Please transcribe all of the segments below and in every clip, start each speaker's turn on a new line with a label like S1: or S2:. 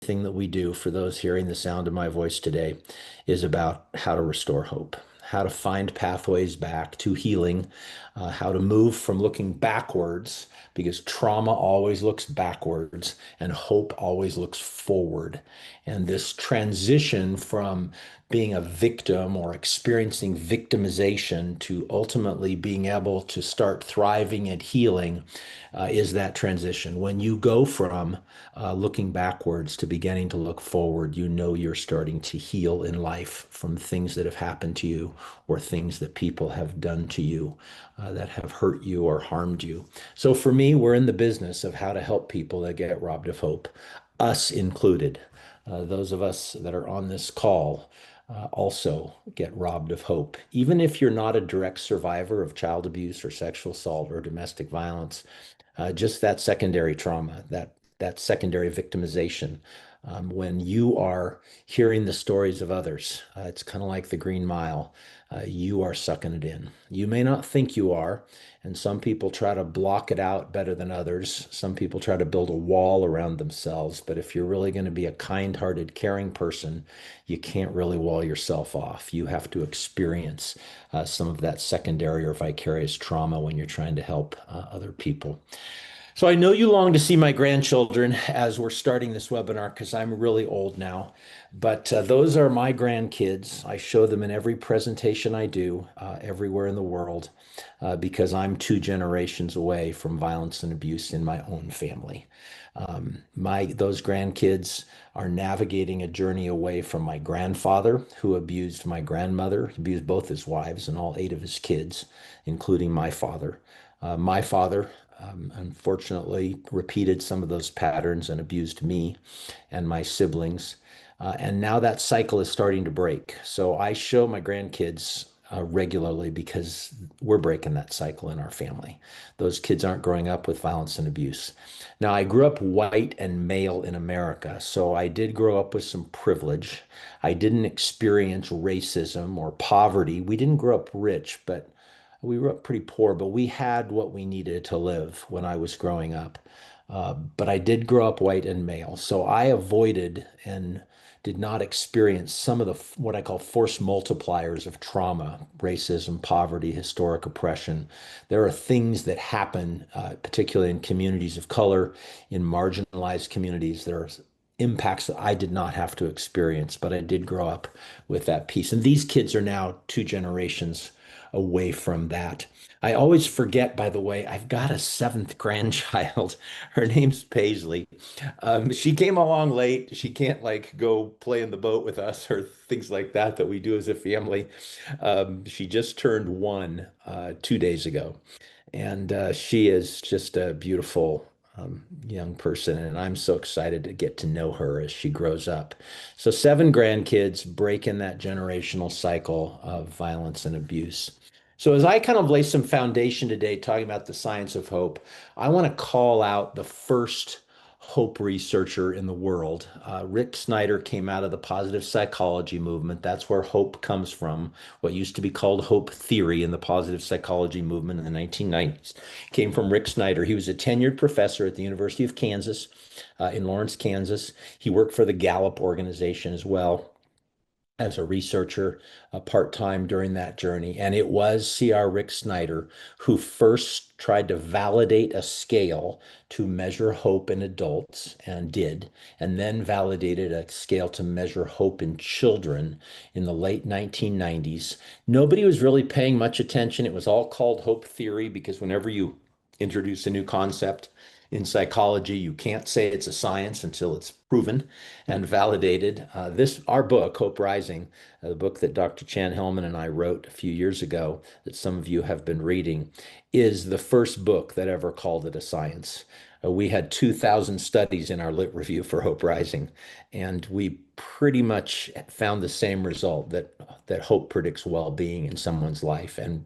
S1: everything that we do, for those hearing the sound of my voice today, is about how to restore hope, how to find pathways back to healing, how to move from looking backwards, because trauma always looks backwards and hope always looks forward. And this transition from being a victim or experiencing victimization to ultimately being able to start thriving and healing is that transition. When you go from looking backwards to beginning to look forward, you know you're starting to heal in life from things that have happened to you or things that people have done to you that have hurt you or harmed you. So for me, we're in the business of how to help people that get robbed of hope, us included. Those of us that are on this call also get robbed of hope. Even if you're not a direct survivor of child abuse or sexual assault or domestic violence, just that secondary trauma, that secondary victimization. When you are hearing the stories of others, it's kind of like the Green Mile. You are sucking it in. You may not think you are, and some people try to block it out better than others. Some people try to build a wall around themselves. But if you're really going to be a kind-hearted, caring person, you can't really wall yourself off. You have to experience some of that secondary or vicarious trauma when you're trying to help other people. So I know you long to see my grandchildren as we're starting this webinar because I'm really old now, but those are my grandkids. I show them in every presentation I do everywhere in the world because I'm two generations away from violence and abuse in my own family. Those grandkids are navigating a journey away from my grandfather, who abused my grandmother, abused both his wives and all eight of his kids, including my father. My father, unfortunately, repeated some of those patterns and abused me and my siblings. And now that cycle is starting to break. So I show my grandkids regularly because we're breaking that cycle in our family. Those kids aren't growing up with violence and abuse. Now, I grew up white and male in America, so I did grow up with some privilege. I didn't experience racism or poverty. We didn't grow up rich, but we grew up pretty poor, but we had what we needed to live when I was growing up. But I did grow up white and male, so I avoided and did not experience some of the what I call force multipliers of trauma, racism, poverty, historic oppression. There are things that happen, particularly in communities of color, in marginalized communities. There are impacts that I did not have to experience, but I did grow up with that piece. And these kids are now two generations away from that. I always forget, by the way, I've got a seventh grandchild. Her name's Paisley. She came along late. She can't like go play in the boat with us or things like that we do as a family. She just turned one 2 days ago, and she is just a beautiful young person, and I'm so excited to get to know her as she grows up. So, seven grandkids breaking that generational cycle of violence and abuse. So, as I kind of lay some foundation today talking about the science of hope, I want to call out the first hope researcher in the world. Rick Snyder came out of the positive psychology movement. That's where hope comes from. What used to be called hope theory in the positive psychology movement in the 1990s came from Rick Snyder. He was a tenured professor at the University of Kansas in Lawrence, Kansas. He worked for the Gallup organization as well as a researcher part-time during that journey. And it was C.R. Rick Snyder who first tried to validate a scale to measure hope in adults and did, and then validated a scale to measure hope in children in the late 1990s. Nobody was really paying much attention. It was all called hope theory because whenever you introduce a new concept in psychology, you can't say it's a science until it's proven and validated. Our book, Hope Rising, the book that Dr. Chan Hellman and I wrote a few years ago, that some of you have been reading, is the first book that ever called it a science. We had 2,000 studies in our lit review for Hope Rising, and we pretty much found the same result that hope predicts well-being in someone's life and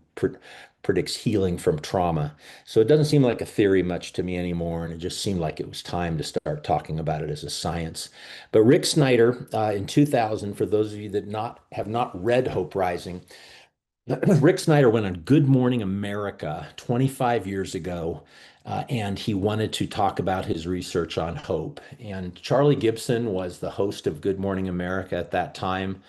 S1: predicts healing from trauma. So it doesn't seem like a theory much to me anymore, and it just seemed like it was time to start talking about it as a science. But Rick Snyder in 2000, for those of you that have not read Hope Rising, Rick Snyder went on Good Morning America 25 years ago, and he wanted to talk about his research on hope. And Charlie Gibson was the host of Good Morning America at that time.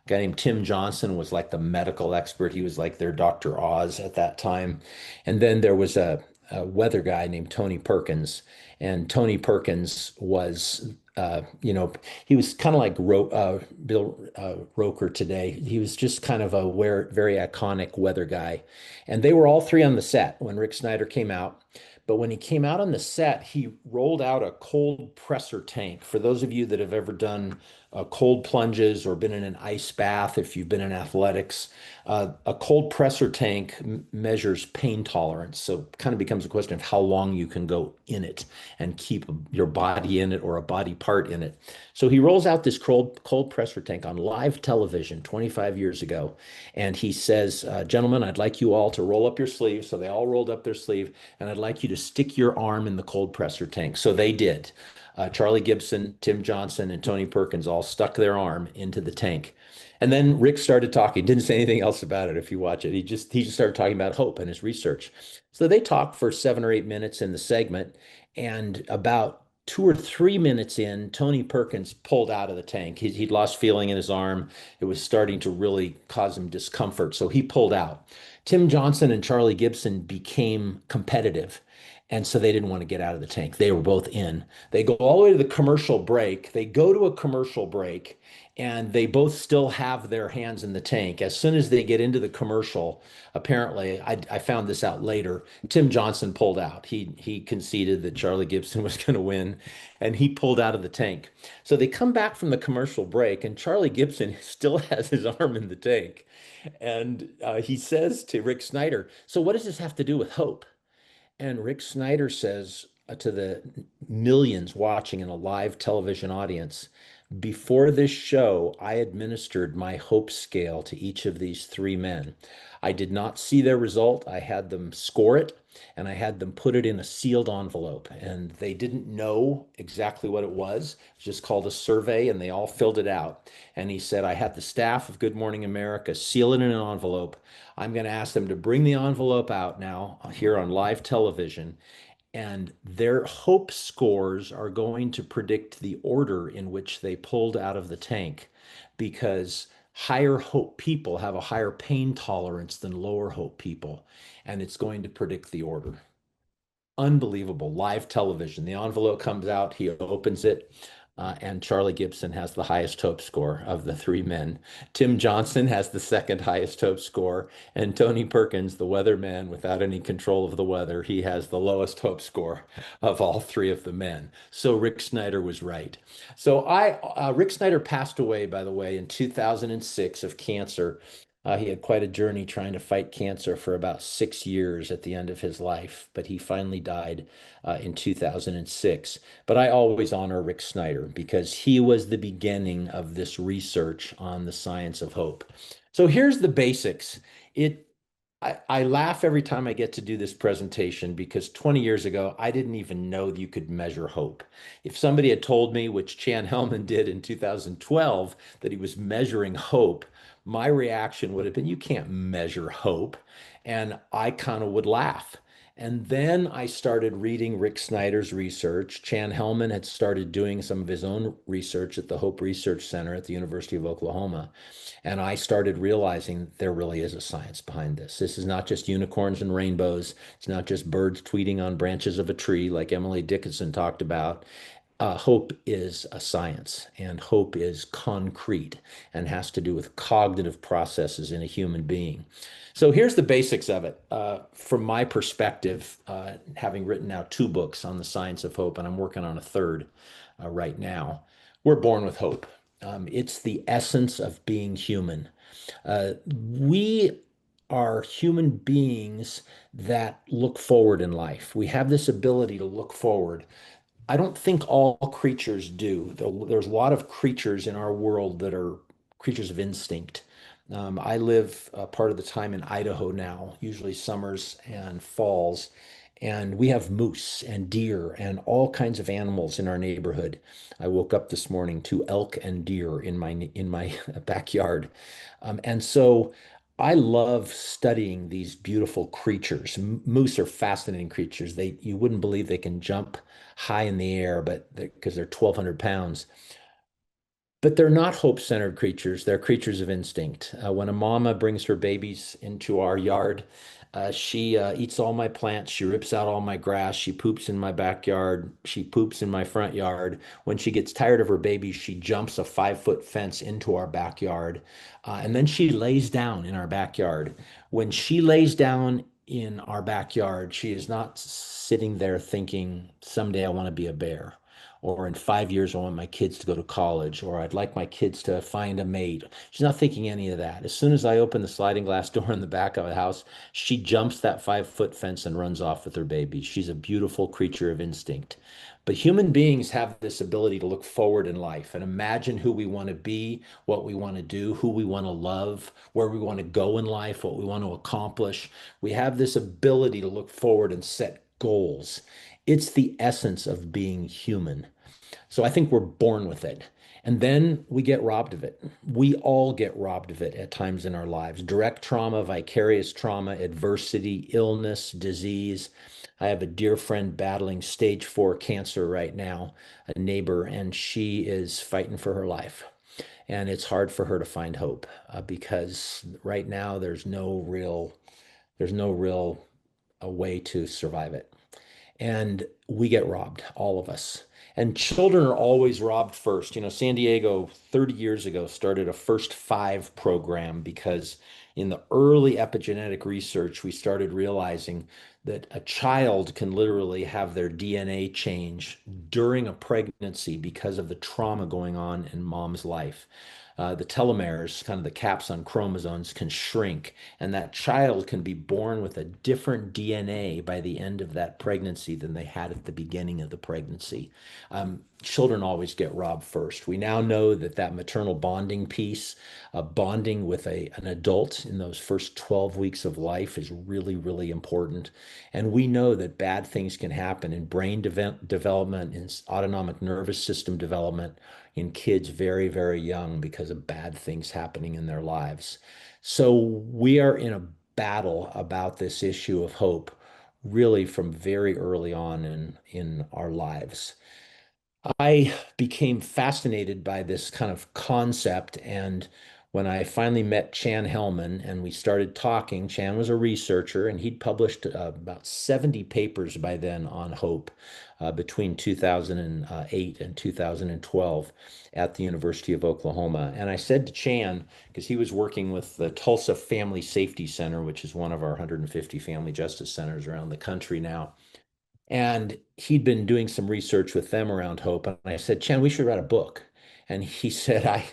S1: A guy named Tim Johnson was like the medical expert. He was like their Dr. Oz at that time. And then there was a weather guy named Tony Perkins. And Tony Perkins was, he was kind of like Bill Roker today. He was just kind of a very iconic weather guy. And they were all three on the set when Rick Snyder came out. But when he came out on the set, he rolled out a cold pressor tank. For those of you that have ever done cold plunges or been in an ice bath, if you've been in athletics, a cold pressor tank measures pain tolerance. So it kind of becomes a question of how long you can go in it and keep your body in it or a body part in it. So he rolls out this cold pressor tank on live television 25 years ago. And he says, gentlemen, I'd like you all to roll up your sleeves. So they all rolled up their sleeve, and I'd like you to stick your arm in the cold pressor tank. So they did. Charlie Gibson, Tim Johnson, and Tony Perkins all stuck their arm into the tank. And then Rick started talking, didn't say anything else about it if you watch it. He just started talking about hope and his research. So they talked for 7 or 8 minutes in the segment, and about 2 or 3 minutes in, Tony Perkins pulled out of the tank. He'd lost feeling in his arm. It was starting to really cause him discomfort. So he pulled out. Tim Johnson and Charlie Gibson became competitive. And so they didn't want to get out of the tank. They were both in. They go all the way to the commercial break. They go to a commercial break and they both still have their hands in the tank. As soon as they get into the commercial, apparently, I found this out later, Tim Johnson pulled out. He conceded that Charlie Gibson was going to win, and he pulled out of the tank. So they come back from the commercial break, and Charlie Gibson still has his arm in the tank. And he says to Rick Snyder, "So what does this have to do with hope?" And Rick Snyder says to the millions watching in a live television audience, before this show, I administered my hope scale to each of these three men. I did not see their result. I had them score it and I had them put it in a sealed envelope. And they didn't know exactly what it was. It's just called a survey and they all filled it out. And he said, I had the staff of Good Morning America seal it in an envelope. I'm going to ask them to bring the envelope out now here on live television, and their hope scores are going to predict the order in which they pulled out of the tank because higher hope people have a higher pain tolerance than lower hope people, and it's going to predict the order. Unbelievable. Live television. The envelope comes out, he opens it, and Charlie Gibson has the highest hope score of the three men. Tim Johnson has the second highest hope score, and Tony Perkins, the weatherman without any control of the weather, he has the lowest hope score of all three of the men. So Rick Snyder was right. Rick Snyder passed away, by the way, in 2006 of cancer. He had quite a journey trying to fight cancer for about 6 years at the end of his life, but he finally died in 2006. But I always honor Rick Snyder because he was the beginning of this research on the science of hope. So here's the basics. It I laugh every time I get to do this presentation because 20 years ago, I didn't even know that you could measure hope. If somebody had told me, which Chan Hellman did in 2012, that he was measuring hope, my reaction would have been, you can't measure hope. And I kind of would laugh. And then I started reading Rick Snyder's research. Chan Hellman had started doing some of his own research at the Hope Research Center at the University of Oklahoma. And I started realizing there really is a science behind this. This is not just unicorns and rainbows. It's not just birds tweeting on branches of a tree like Emily Dickinson talked about. Hope is a science, and hope is concrete and has to do with cognitive processes in a human being. So here's the basics of it. From my perspective, having written now two books on the science of hope, and I'm working on a third right now, we're born with hope. It's the essence of being human. We are human beings that look forward in life. We have this ability to look forward. I don't think all creatures do. There's a lot of creatures in our world that are creatures of instinct. I live part of the time in Idaho now, usually summers and falls, and we have moose and deer and all kinds of animals in our neighborhood. I woke up this morning to elk and deer in my backyard, and so. I love studying these beautiful creatures. Moose are fascinating creatures. You wouldn't believe they can jump high in the air, but because they're 1,200 pounds. But they're not hope-centered creatures. They're creatures of instinct. When a mama brings her babies into our yard, she eats all my plants. She rips out all my grass. She poops in my backyard. She poops in my front yard. When she gets tired of her babies, she jumps a 5-foot fence into our backyard. And then she lays down in our backyard. When she lays down in our backyard, she is not sitting there thinking, someday I want to be a bear, or in 5 years, I want my kids to go to college, or I'd like my kids to find a mate. She's not thinking any of that. As soon as I open the sliding glass door in the back of the house, she jumps that 5-foot fence and runs off with her baby. She's a beautiful creature of instinct. But human beings have this ability to look forward in life and imagine who we want to be, what we want to do, who we want to love, where we want to go in life, what we want to accomplish. We have this ability to look forward and set goals. It's the essence of being human. So I think we're born with it. And then we get robbed of it. We all get robbed of it at times in our lives. Direct trauma, vicarious trauma, adversity, illness, disease. I have a dear friend battling stage 4 cancer right now, a neighbor, and she is fighting for her life. And it's hard for her to find hope because right now there's no real a way to survive it, and we get robbed, all of us. And children are always robbed first. San Diego 30 years ago started a First Five program because in the early epigenetic research, we started realizing that a child can literally have their DNA change during a pregnancy because of the trauma going on in mom's life. The telomeres, kind of the caps on chromosomes, can shrink, and that child can be born with a different DNA by the end of that pregnancy than they had at the beginning of the pregnancy. Children always get robbed first. We now know that maternal bonding piece, bonding with an adult in those first 12 weeks of life, is really, really important. And we know that bad things can happen in brain development, in autonomic nervous system development, in kids very, very young because of bad things happening in their lives. So we are in a battle about this issue of hope really from very early on in our lives. I became fascinated by this kind of concept. And when I finally met Chan Hellman and we started talking, Chan was a researcher and he'd published about 70 papers by then on hope between 2008 and 2012 at the University of Oklahoma. And I said to Chan, because he was working with the Tulsa Family Safety Center, which is one of our 150 family justice centers around the country now. And he'd been doing some research with them around hope. And I said, Chen, we should write a book. And he said,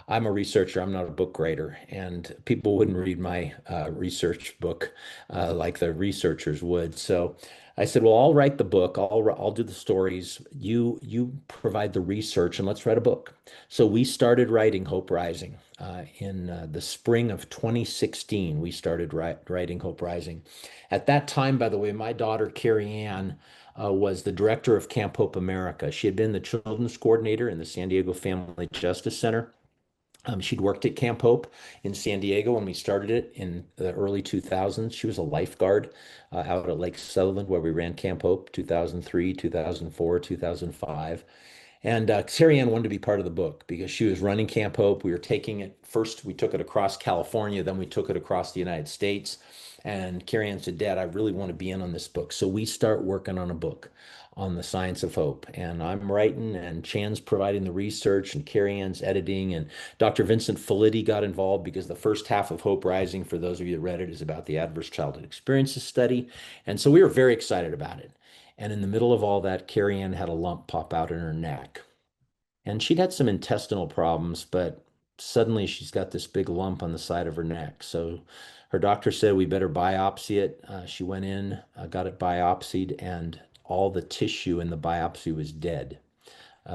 S1: I'm a researcher. I'm not a book writer. And people wouldn't read my research book like the researchers would. So I said, well, I'll write the book. I'll do the stories. You provide the research and let's write a book. So we started writing Hope Rising. In the spring of 2016, we started writing Hope Rising. At that time, by the way, my daughter, Carrie Ann, was the director of Camp Hope America. She had been the children's coordinator in the San Diego Family Justice Center. She'd worked at Camp Hope in San Diego when we started it in the early 2000s. She was a lifeguard out at Lake Sutherland where we ran Camp Hope 2003, 2004, 2005. And Carrie Ann wanted to be part of the book because she was running Camp Hope. We were taking it first, we took it across California, then we took it across the United States. And Carrie Ann said, Dad, I really want to be in on this book. So we start working on a book on the science of hope. And I'm writing, and Chan's providing the research, and Carrie Ann's editing. And Dr. Vincent Felitti got involved because the first half of Hope Rising, for those of you that read it, is about the Adverse Childhood Experiences study. And so we were very excited about it. And in the middle of all that, Carrie Ann had a lump pop out in her neck. And she'd had some intestinal problems, but suddenly she's got this big lump on the side of her neck. So her doctor said we better biopsy it. She went in, got it biopsied, and all the tissue in the biopsy was dead.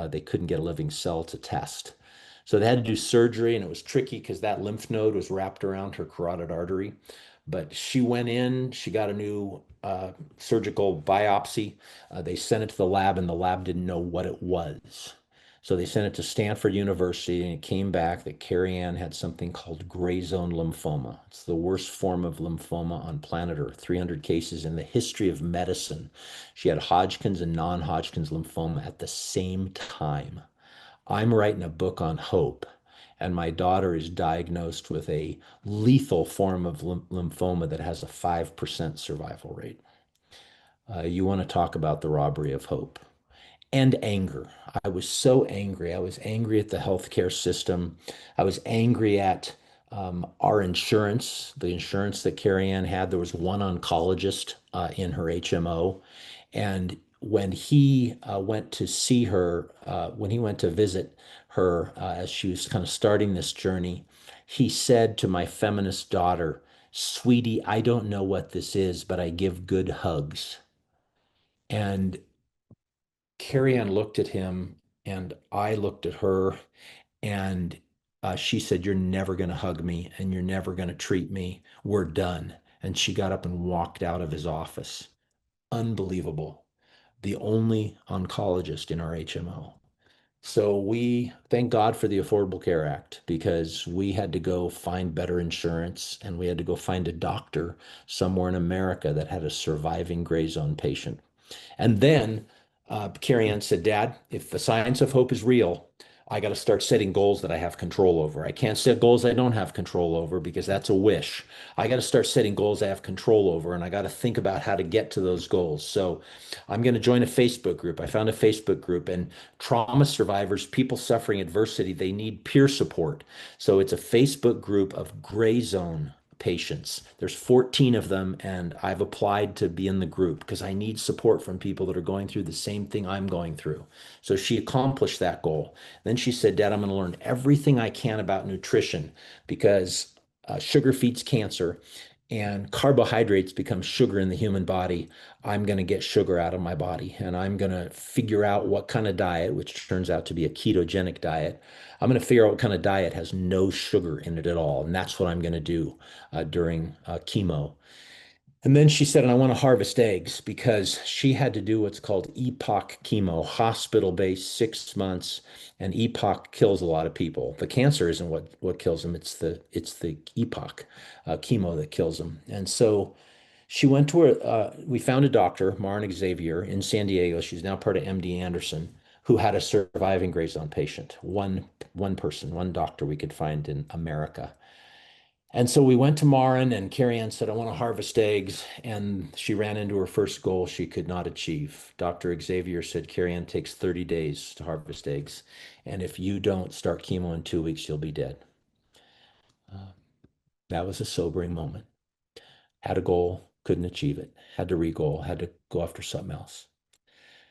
S1: They couldn't get a living cell to test. So they had to do surgery, and it was tricky because that lymph node was wrapped around her carotid artery. But she went in, she got a new surgical biopsy. They sent it to the lab, and the lab didn't know what it was. So they sent it to Stanford University, and it came back that Carrie Ann had something called gray zone lymphoma. It's the worst form of lymphoma on planet Earth, 300 cases in the history of medicine. She had Hodgkin's and non-Hodgkin's lymphoma at the same time. I'm writing a book on hope, and my daughter is diagnosed with a lethal form of lymphoma that has a 5% survival rate. You want to talk about the robbery of hope and anger. I was so angry. I was angry at the healthcare system. I was angry at our insurance, the insurance that Carrie Ann had. There was one oncologist in her HMO. And when he went to see her, when he went to visit her as she was kind of starting this journey, he said to my feminist daughter, "Sweetie, I don't know what this is, but I give good hugs." And Carrie Ann looked at him and I looked at her, and she said, "You're never going to hug me and you're never going to treat me. We're done." And she got up and walked out of his office. Unbelievable. The only oncologist in our HMO. So we thank God for the Affordable Care Act, because we had to go find better insurance and we had to go find a doctor somewhere in America that had a surviving gray zone patient. And then Carrie Ann said, "Dad, if the science of hope is real, I got to start setting goals that I have control over. I can't set goals I don't have control over because that's a wish. I got to start setting goals I have control over, and I got to think about how to get to those goals." So I'm going to join a Facebook group. I found a Facebook group, and trauma survivors, people suffering adversity, they need peer support. So it's a Facebook group of gray zone patients. There's 14 of them, and I've applied to be in the group because I need support from people that are going through the same thing I'm going through. So she accomplished that goal. Then she said, "Dad, I'm going to learn everything I can about nutrition because sugar feeds cancer and carbohydrates become sugar in the human body. I'm going to get sugar out of my body, and I'm going to figure out what kind of diet, which turns out to be a ketogenic diet. I'm going to figure out what kind of diet has no sugar in it at all. And that's what I'm going to do during chemo." And then she said, "And I want to harvest eggs," because she had to do what's called EPOC chemo, hospital-based 6 months, and EPOC kills a lot of people. The cancer isn't what kills them; it's the EPOC chemo that kills them. And so she went to her. We found a doctor, Marin Xavier, in San Diego. She's now part of MD Anderson, who had a surviving gray zone patient. One person, one doctor we could find in America. And so we went to Marin, and Carrie Ann said, "I want to harvest eggs." And she ran into her first goal she could not achieve. Dr. Xavier said, "Carrie Ann, takes 30 days to harvest eggs. And if you don't start chemo in 2 weeks, you'll be dead." Uh, that was a sobering moment. Had a goal, couldn't achieve it. Had to re-goal, had to go after something else.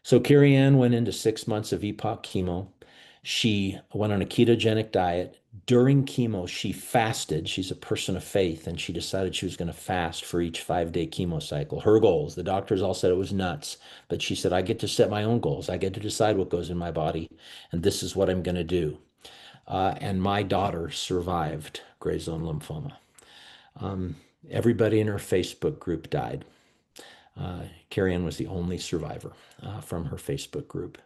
S1: So Carrie Ann went into 6 months of EPOC chemo. She went on a ketogenic diet. During chemo, she fasted. She's a person of faith, and she decided she was going to fast for each 5-day chemo cycle. Her goals, the doctors all said it was nuts, but she said, "I get to set my own goals. I get to decide what goes in my body, and this is what I'm going to do." And my daughter survived gray zone lymphoma. Um, Everybody in her Facebook group died. Carrie Ann was the only survivor from her Facebook group.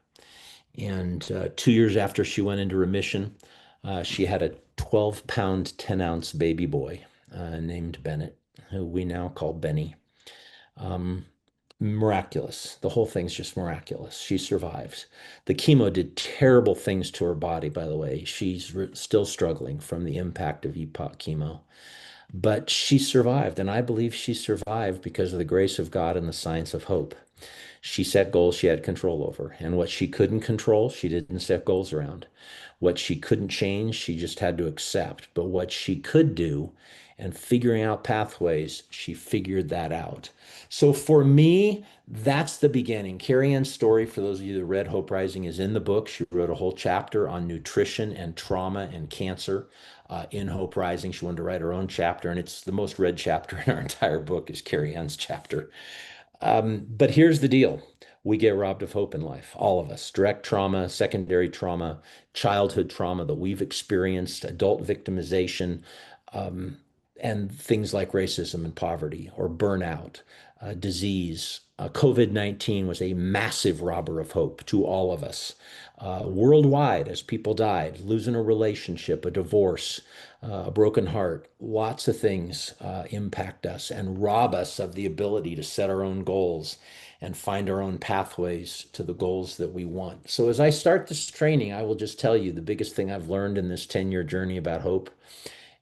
S1: And 2 years after she went into remission, she had a 12-pound, 10-ounce baby boy named Bennett, who we now call Benny. Um, Miraculous. The whole thing's just miraculous. She survives. The chemo did terrible things to her body, by the way. She's still struggling from the impact of EPOC chemo. But she survived, and I believe she survived because of the grace of God and the science of hope. She set goals she had control over, and what she couldn't control, she didn't set goals around. What she couldn't change, she just had to accept. But what she could do and figuring out pathways, she figured that out. So for me, that's the beginning. Carrie Ann's story, for those of you that read Hope Rising, is in the book. She wrote a whole chapter on nutrition and trauma and cancer in Hope Rising. She wanted to write her own chapter, and it's the most read chapter in our entire book is Carrie Ann's chapter. But here's the deal. We get robbed of hope in life, all of us. Direct trauma, secondary trauma, childhood trauma that we've experienced, adult victimization, um, and things like racism and poverty or burnout, disease, COVID-19 was a massive robber of hope to all of us. Worldwide, as people died, losing a relationship, a divorce, a broken heart, lots of things impact us and rob us of the ability to set our own goals and find our own pathways to the goals that we want. So, as I start this training, I will just tell you the biggest thing I've learned in this 10-year journey about hope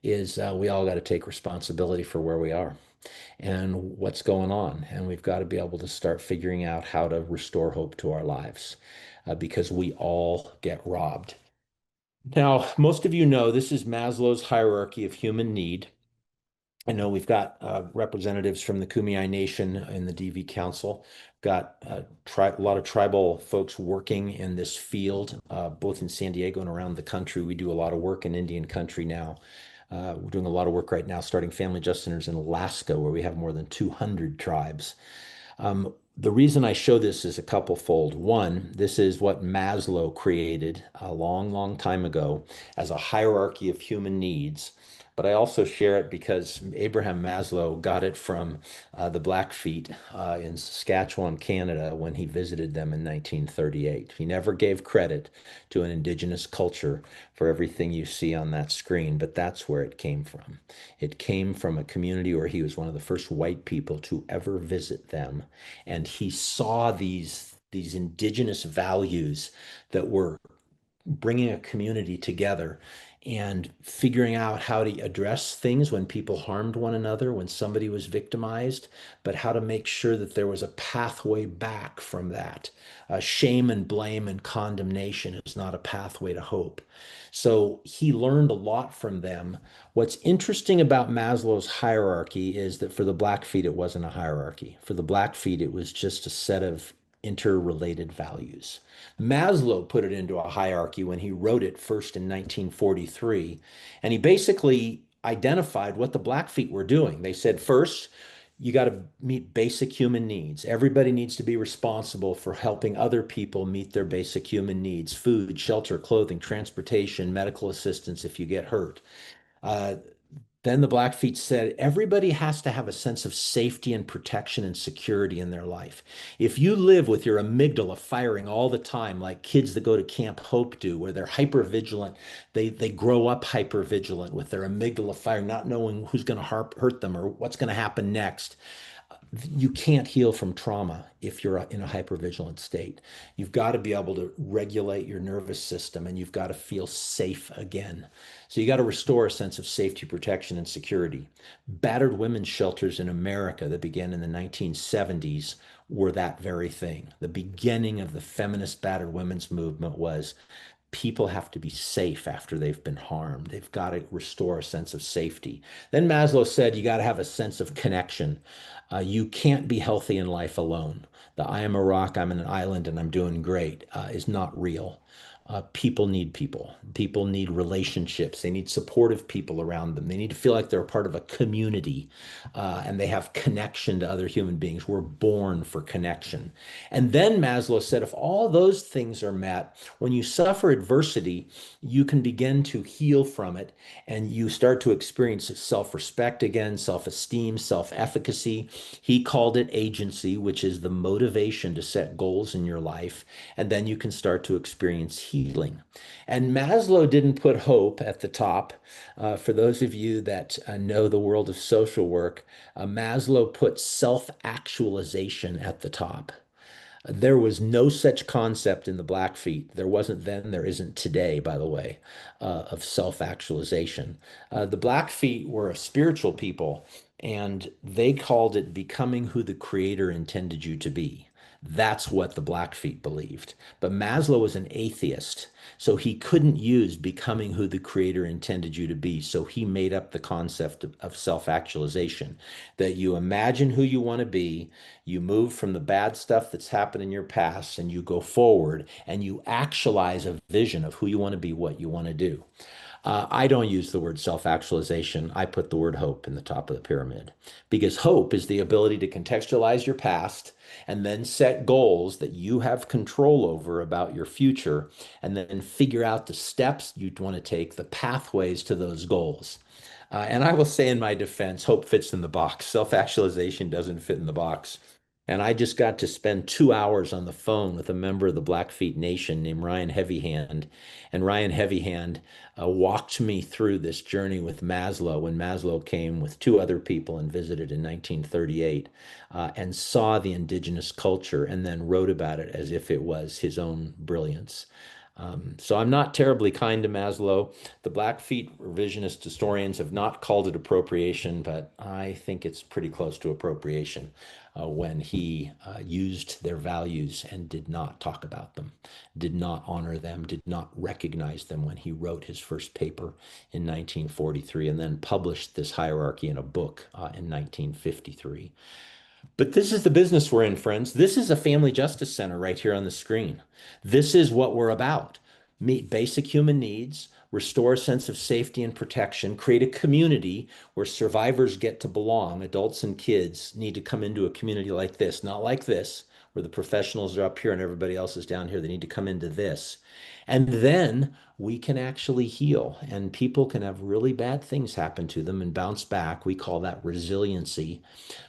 S1: is we all got to take responsibility for where we are and what's going on. And we've got to be able to start figuring out how to restore hope to our lives because we all get robbed. Now, most of you know this is Maslow's hierarchy of human need. I know we've got representatives from the Kumeyaay Nation in the DV Council, got a lot of tribal folks working in this field, both in San Diego and around the country. We do a lot of work in Indian country now. We're doing a lot of work right now, starting family justice centers in Alaska, where we have more than 200 tribes. The reason I show this is a couple fold. One, this is what Maslow created a long, long time ago as a hierarchy of human needs. But I also share it because Abraham Maslow got it from the Blackfeet in Saskatchewan, Canada, when he visited them in 1938. He never gave credit to an indigenous culture for everything you see on that screen, but that's where it came from. It came from a community where he was one of the first white people to ever visit them. And he saw these indigenous values that were bringing a community together and figuring out how to address things when people harmed one another, when somebody was victimized, but how to make sure that there was a pathway back from that. Shame and blame and condemnation is not a pathway to hope. So he learned a lot from them. What's interesting about Maslow's hierarchy is that for the Blackfeet, it wasn't a hierarchy. For the Blackfeet, it was just a set of interrelated values. Maslow put it into a hierarchy when he wrote it first in 1943. And he basically identified what the Blackfeet were doing. They said, first, you got to meet basic human needs. Everybody needs to be responsible for helping other people meet their basic human needs: food, shelter, clothing, transportation, medical assistance if you get hurt. Uh, then the Blackfeet said everybody has to have a sense of safety and protection and security in their life. If you live with your amygdala firing all the time, like kids that go to Camp Hope do, where they're hyper vigilant, they grow up hyper vigilant with their amygdala firing, not knowing who's going to hurt them or what's going to happen next. You can't heal from trauma if you're in a hypervigilant state. You've got to be able to regulate your nervous system and you've got to feel safe again. So you got to restore a sense of safety, protection, and security. Battered women's shelters in America that began in the 1970s were that very thing. The beginning of the feminist battered women's movement was people have to be safe after they've been harmed. They've got to restore a sense of safety. Then Maslow said you got to have a sense of connection. You can't be healthy in life alone. The I am a rock, I'm an island, and I'm doing great is not real. People need people. People need relationships. They need supportive people around them. They need to feel like they're a part of a community and they have connection to other human beings. We're born for connection. And then Maslow said, if all those things are met, when you suffer adversity, you can begin to heal from it and you start to experience self-respect again, self-esteem, self-efficacy. He called it agency, which is the motivation to set goals in your life. And then you can start to experience healing. And Maslow didn't put hope at the top. For those of you that know the world of social work, Maslow put self-actualization at the top. There was no such concept in the Blackfeet. There wasn't then, there isn't today, by the way, of self-actualization. The Blackfeet were a spiritual people, and they called it becoming who the Creator intended you to be. That's what the Blackfeet believed. But Maslow was an atheist, so he couldn't use becoming who the Creator intended you to be. So he made up the concept of self-actualization, that you imagine who you want to be, you move from the bad stuff that's happened in your past, and you go forward and you actualize a vision of who you want to be, what you want to do. I don't use the word self-actualization. I put the word hope in the top of the pyramid because hope is the ability to contextualize your past and then set goals that you have control over about your future and then figure out the steps you'd want to take, the pathways to those goals. And I will say in my defense, hope fits in the box. Self-actualization doesn't fit in the box. And I just got to spend 2 hours on the phone with a member of the Blackfeet Nation named Ryan Heavyhand. And Ryan Heavyhand walked me through this journey with Maslow when Maslow came with two other people and visited in 1938 and saw the indigenous culture and then wrote about it as if it was his own brilliance. So I'm not terribly kind to Maslow. The Blackfeet revisionist historians have not called it appropriation, but I think it's pretty close to appropriation when he used their values and did not talk about them, did not honor them, did not recognize them when he wrote his first paper in 1943 and then published this hierarchy in a book in 1953. But this is the business we're in, friends. This is a family justice center right here on the screen. This is what we're about. Meet basic human needs, restore a sense of safety and protection, create a community where survivors get to belong. Adults and kids need to come into a community like this, not like this, where the professionals are up here and everybody else is down here. They need to come into this. And then we can actually heal, and people can have really bad things happen to them and bounce back. We call that resiliency.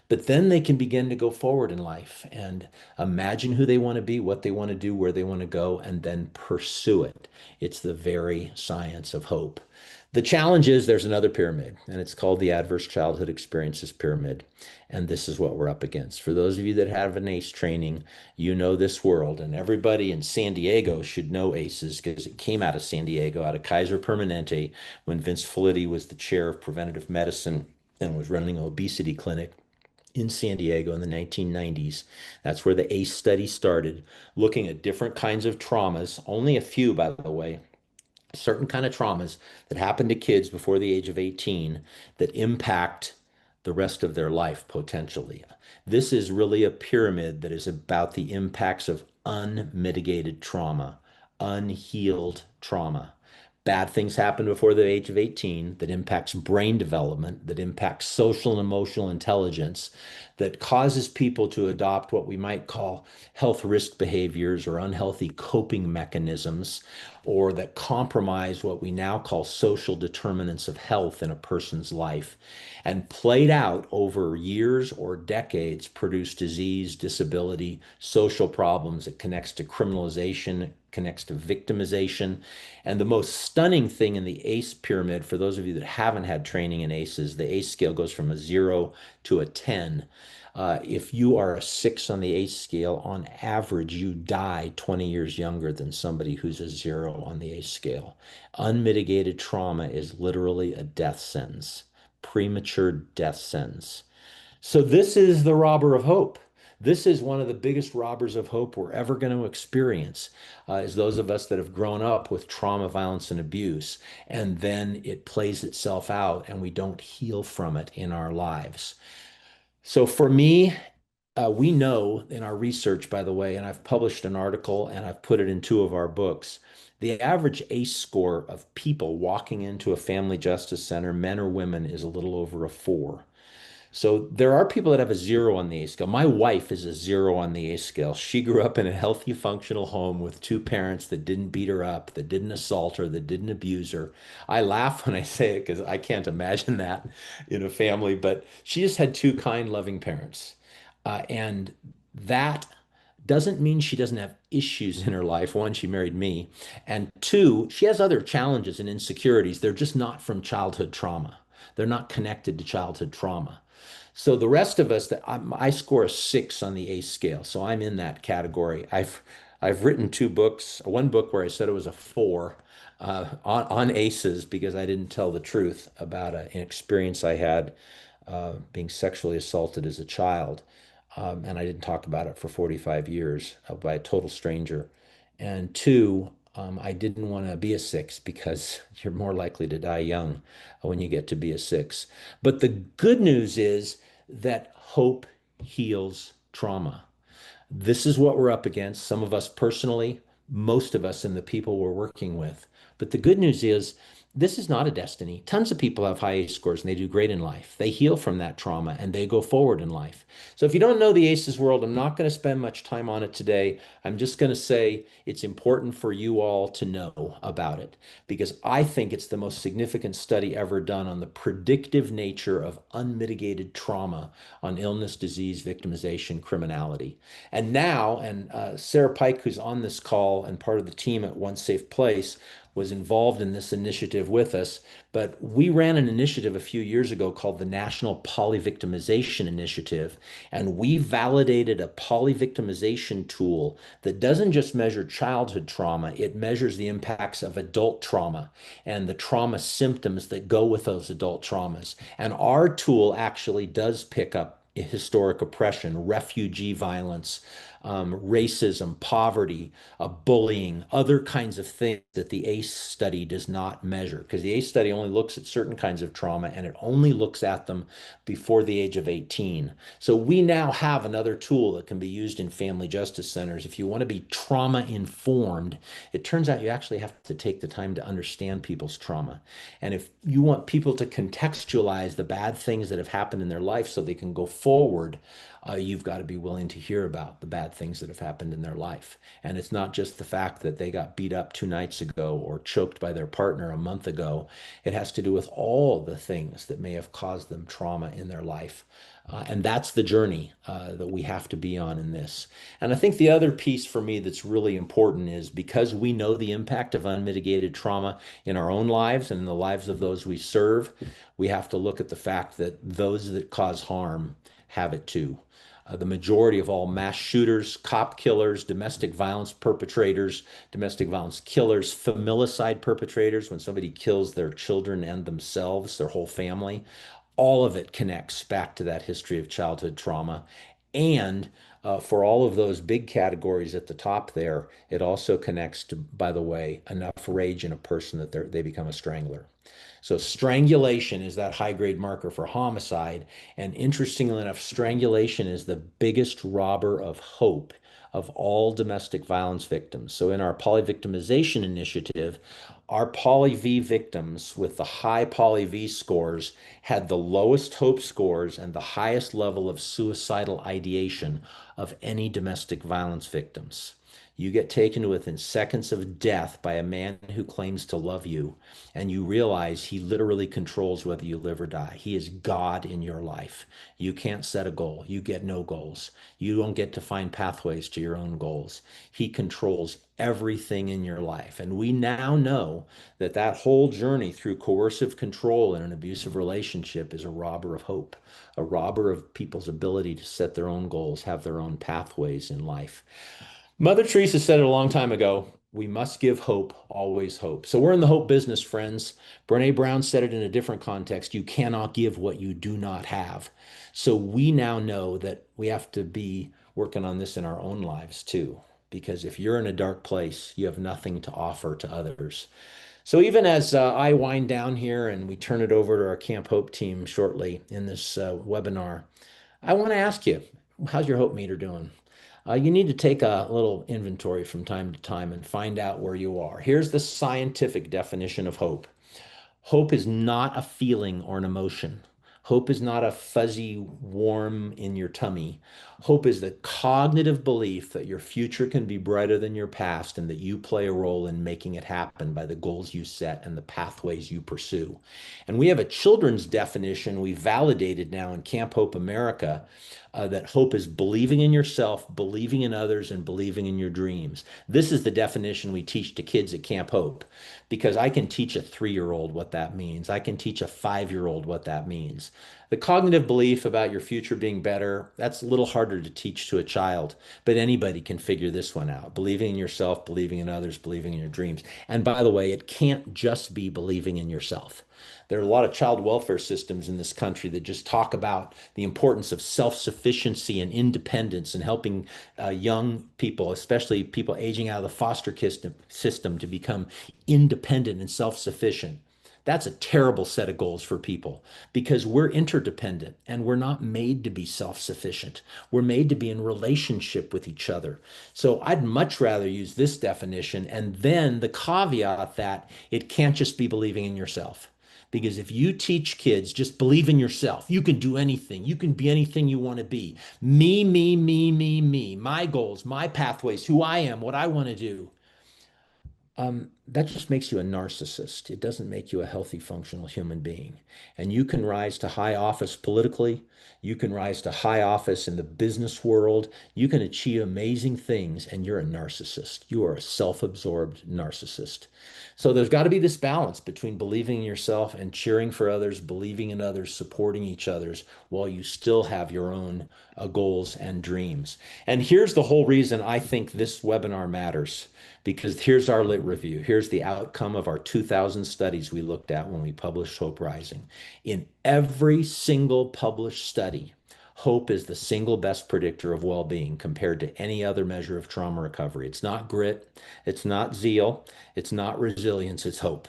S1: But then they can begin to go forward in life and imagine who they want to be, what they want to do, where they want to go, and then pursue it. It's the very science of hope. The challenge is there's another pyramid, and it's called the Adverse Childhood Experiences Pyramid. And this is what we're up against. For those of you that have an ACE training, you know this world, and everybody in San Diego should know ACEs because it came out of San Diego, out of Kaiser Permanente, when Vince Felitti was the chair of preventative medicine and was running an obesity clinic in San Diego in the 1990s. That's where the ACE study started, looking at different kinds of traumas, only a few, by the way, certain kind of traumas that happen to kids before the age of 18 that impact the rest of their life potentially. This is really a pyramid that is about the impacts of unmitigated trauma, unhealed trauma. Bad things happen before the age of 18 that impacts brain development, that impacts social and emotional intelligence, that causes people to adopt what we might call health risk behaviors or unhealthy coping mechanisms, or that compromise what we now call social determinants of health in a person's life. And played out over years or decades, produce disease, disability, social problems. It connects to criminalization, connects to victimization. And the most stunning thing in the ACE pyramid, for those of you that haven't had training in ACEs, the ACE scale goes from a 0 to a 10. If you are a 6 on the ACE scale, on average, you die 20 years younger than somebody who's a 0 on the ACE scale. Unmitigated trauma is literally a death sentence, premature death sentence. So this is the robber of hope. This is one of the biggest robbers of hope we're ever going to experience, is those of us that have grown up with trauma, violence, and abuse, and then it plays itself out and we don't heal from it in our lives. So for me, we know in our research, by the way, and I've published an article and I've put it in two of our books, the average ACE score of people walking into a family justice center, men or women, is a little over a 4. So there are people that have a 0 on the ACE scale. My wife is a 0 on the ACE scale. She grew up in a healthy, functional home with two parents that didn't beat her up, that didn't assault her, that didn't abuse her. I laugh when I say it because I can't imagine that in a family, but she just had two kind, loving parents. And that doesn't mean she doesn't have issues in her life. One, she married me. And two, she has other challenges and insecurities. They're just not from childhood trauma. They're not connected to childhood trauma. So the rest of us, I score a 6 on the ACE scale, so I'm in that category. I've written two books. One book where I said it was a 4 on ACEs because I didn't tell the truth about an experience I had being sexually assaulted as a child, and I didn't talk about it for 45 years by a total stranger. And two, I didn't want to be a 6 because you're more likely to die young when you get to be a 6. But the good news is that hope heals trauma. This is what we're up against, some of us personally, most of us and the people we're working with. But the good news is This is not a destiny. Tons of people have high ACE scores and they do great in life. They heal from that trauma and they go forward in life. So if you don't know the ACEs world, I'm not going to spend much time on it today. I'm just going to say it's important for you all to know about it because I think it's the most significant study ever done on the predictive nature of unmitigated trauma on illness, disease, victimization, criminality. And now, Sarah Pike, who's on this call and part of the team at One Safe Place, was involved in this initiative with us. But we ran an initiative a few years ago called the National Polyvictimization Initiative. And we validated a polyvictimization tool that doesn't just measure childhood trauma, it measures the impacts of adult trauma and the trauma symptoms that go with those adult traumas. And our tool actually does pick up historic oppression, refugee violence, racism, poverty, bullying, other kinds of things that the ACE study does not measure because the ACE study only looks at certain kinds of trauma and it only looks at them before the age of 18. So we now have another tool that can be used in family justice centers. If you want to be trauma informed, it turns out you actually have to take the time to understand people's trauma. And if you want people to contextualize the bad things that have happened in their life so they can go forward, you've got to be willing to hear about the bad things that have happened in their life. And it's not just the fact that they got beat up 2 nights ago or choked by their partner a month ago. It has to do with all the things that may have caused them trauma in their life. And that's the journey that we have to be on in this. And I think the other piece for me that's really important is because we know the impact of unmitigated trauma in our own lives and in the lives of those we serve, we have to look at the fact that those that cause harm have it too. The majority of all mass shooters, cop killers, domestic violence perpetrators, domestic violence killers, familicide perpetrators, when somebody kills their children and themselves, their whole family, all of it connects back to that history of childhood trauma. And for all of those big categories at the top there, it also connects to, by the way, enough rage in a person that they become a strangler. So strangulation is that high grade marker for homicide. And interestingly enough, strangulation is the biggest robber of hope of all domestic violence victims. So in our polyvictimization initiative, our poly V victims with the high poly V scores had the lowest hope scores and the highest level of suicidal ideation of any domestic violence victims. You get taken to within seconds of death by a man who claims to love you, and you realize he literally controls whether you live or die. He is God in your life. You can't set a goal. You get no goals. You don't get to find pathways to your own goals. He controls everything in your life. And we now know that that whole journey through coercive control in an abusive relationship is a robber of hope, a robber of people's ability to set their own goals, have their own pathways in life. Mother Teresa said it a long time ago. We must give hope, always hope. So we're in the hope business, friends. Brene Brown said it in a different context. You cannot give what you do not have. So we now know that we have to be working on this in our own lives too. Because if you're in a dark place, you have nothing to offer to others. So even as I wind down here and we turn it over to our Camp Hope team shortly in this webinar, I want to ask you, how's your hope meter doing? You need to take a little inventory from time to time and find out where you are. Here's the scientific definition of hope. Hope is not a feeling or an emotion. Hope is not a fuzzy warm in your tummy. Hope is the cognitive belief that your future can be brighter than your past and that you play a role in making it happen by the goals you set and the pathways you pursue. And we have a children's definition we validated now in Camp Hope America that hope is believing in yourself, believing in others, and believing in your dreams. This is the definition we teach to kids at Camp Hope because I can teach a 3-year-old what that means. I can teach a 5-year-old what that means. The cognitive belief about your future being better, that's a little harder to teach to a child, but anybody can figure this one out. Believing in yourself, believing in others, believing in your dreams. And by the way, it can't just be believing in yourself. There are a lot of child welfare systems in this country that just talk about the importance of self-sufficiency and independence and helping young people, especially people aging out of the foster system, to become independent and self-sufficient. That's a terrible set of goals for people because we're interdependent and we're not made to be self-sufficient. We're made to be in relationship with each other. So I'd much rather use this definition and then the caveat that it can't just be believing in yourself. Because if you teach kids, just believe in yourself, you can do anything, you can be anything you want to be. Me, my goals, my pathways, who I am, what I want to do. That just makes you a narcissist. It doesn't make you a healthy, functional human being. And you can rise to high office politically. You can rise to high office in the business world. You can achieve amazing things, and you're a narcissist. You are a self-absorbed narcissist. So there's got to be this balance between believing in yourself and cheering for others, believing in others, supporting each other's, while you still have your own goals and dreams. And here's the whole reason I think this webinar matters. Because here's our lit review. Here's the outcome of our 2000 studies we looked at when we published Hope Rising. In every single published study, hope is the single best predictor of well-being compared to any other measure of trauma recovery. It's not grit, it's not zeal, it's not resilience, it's hope.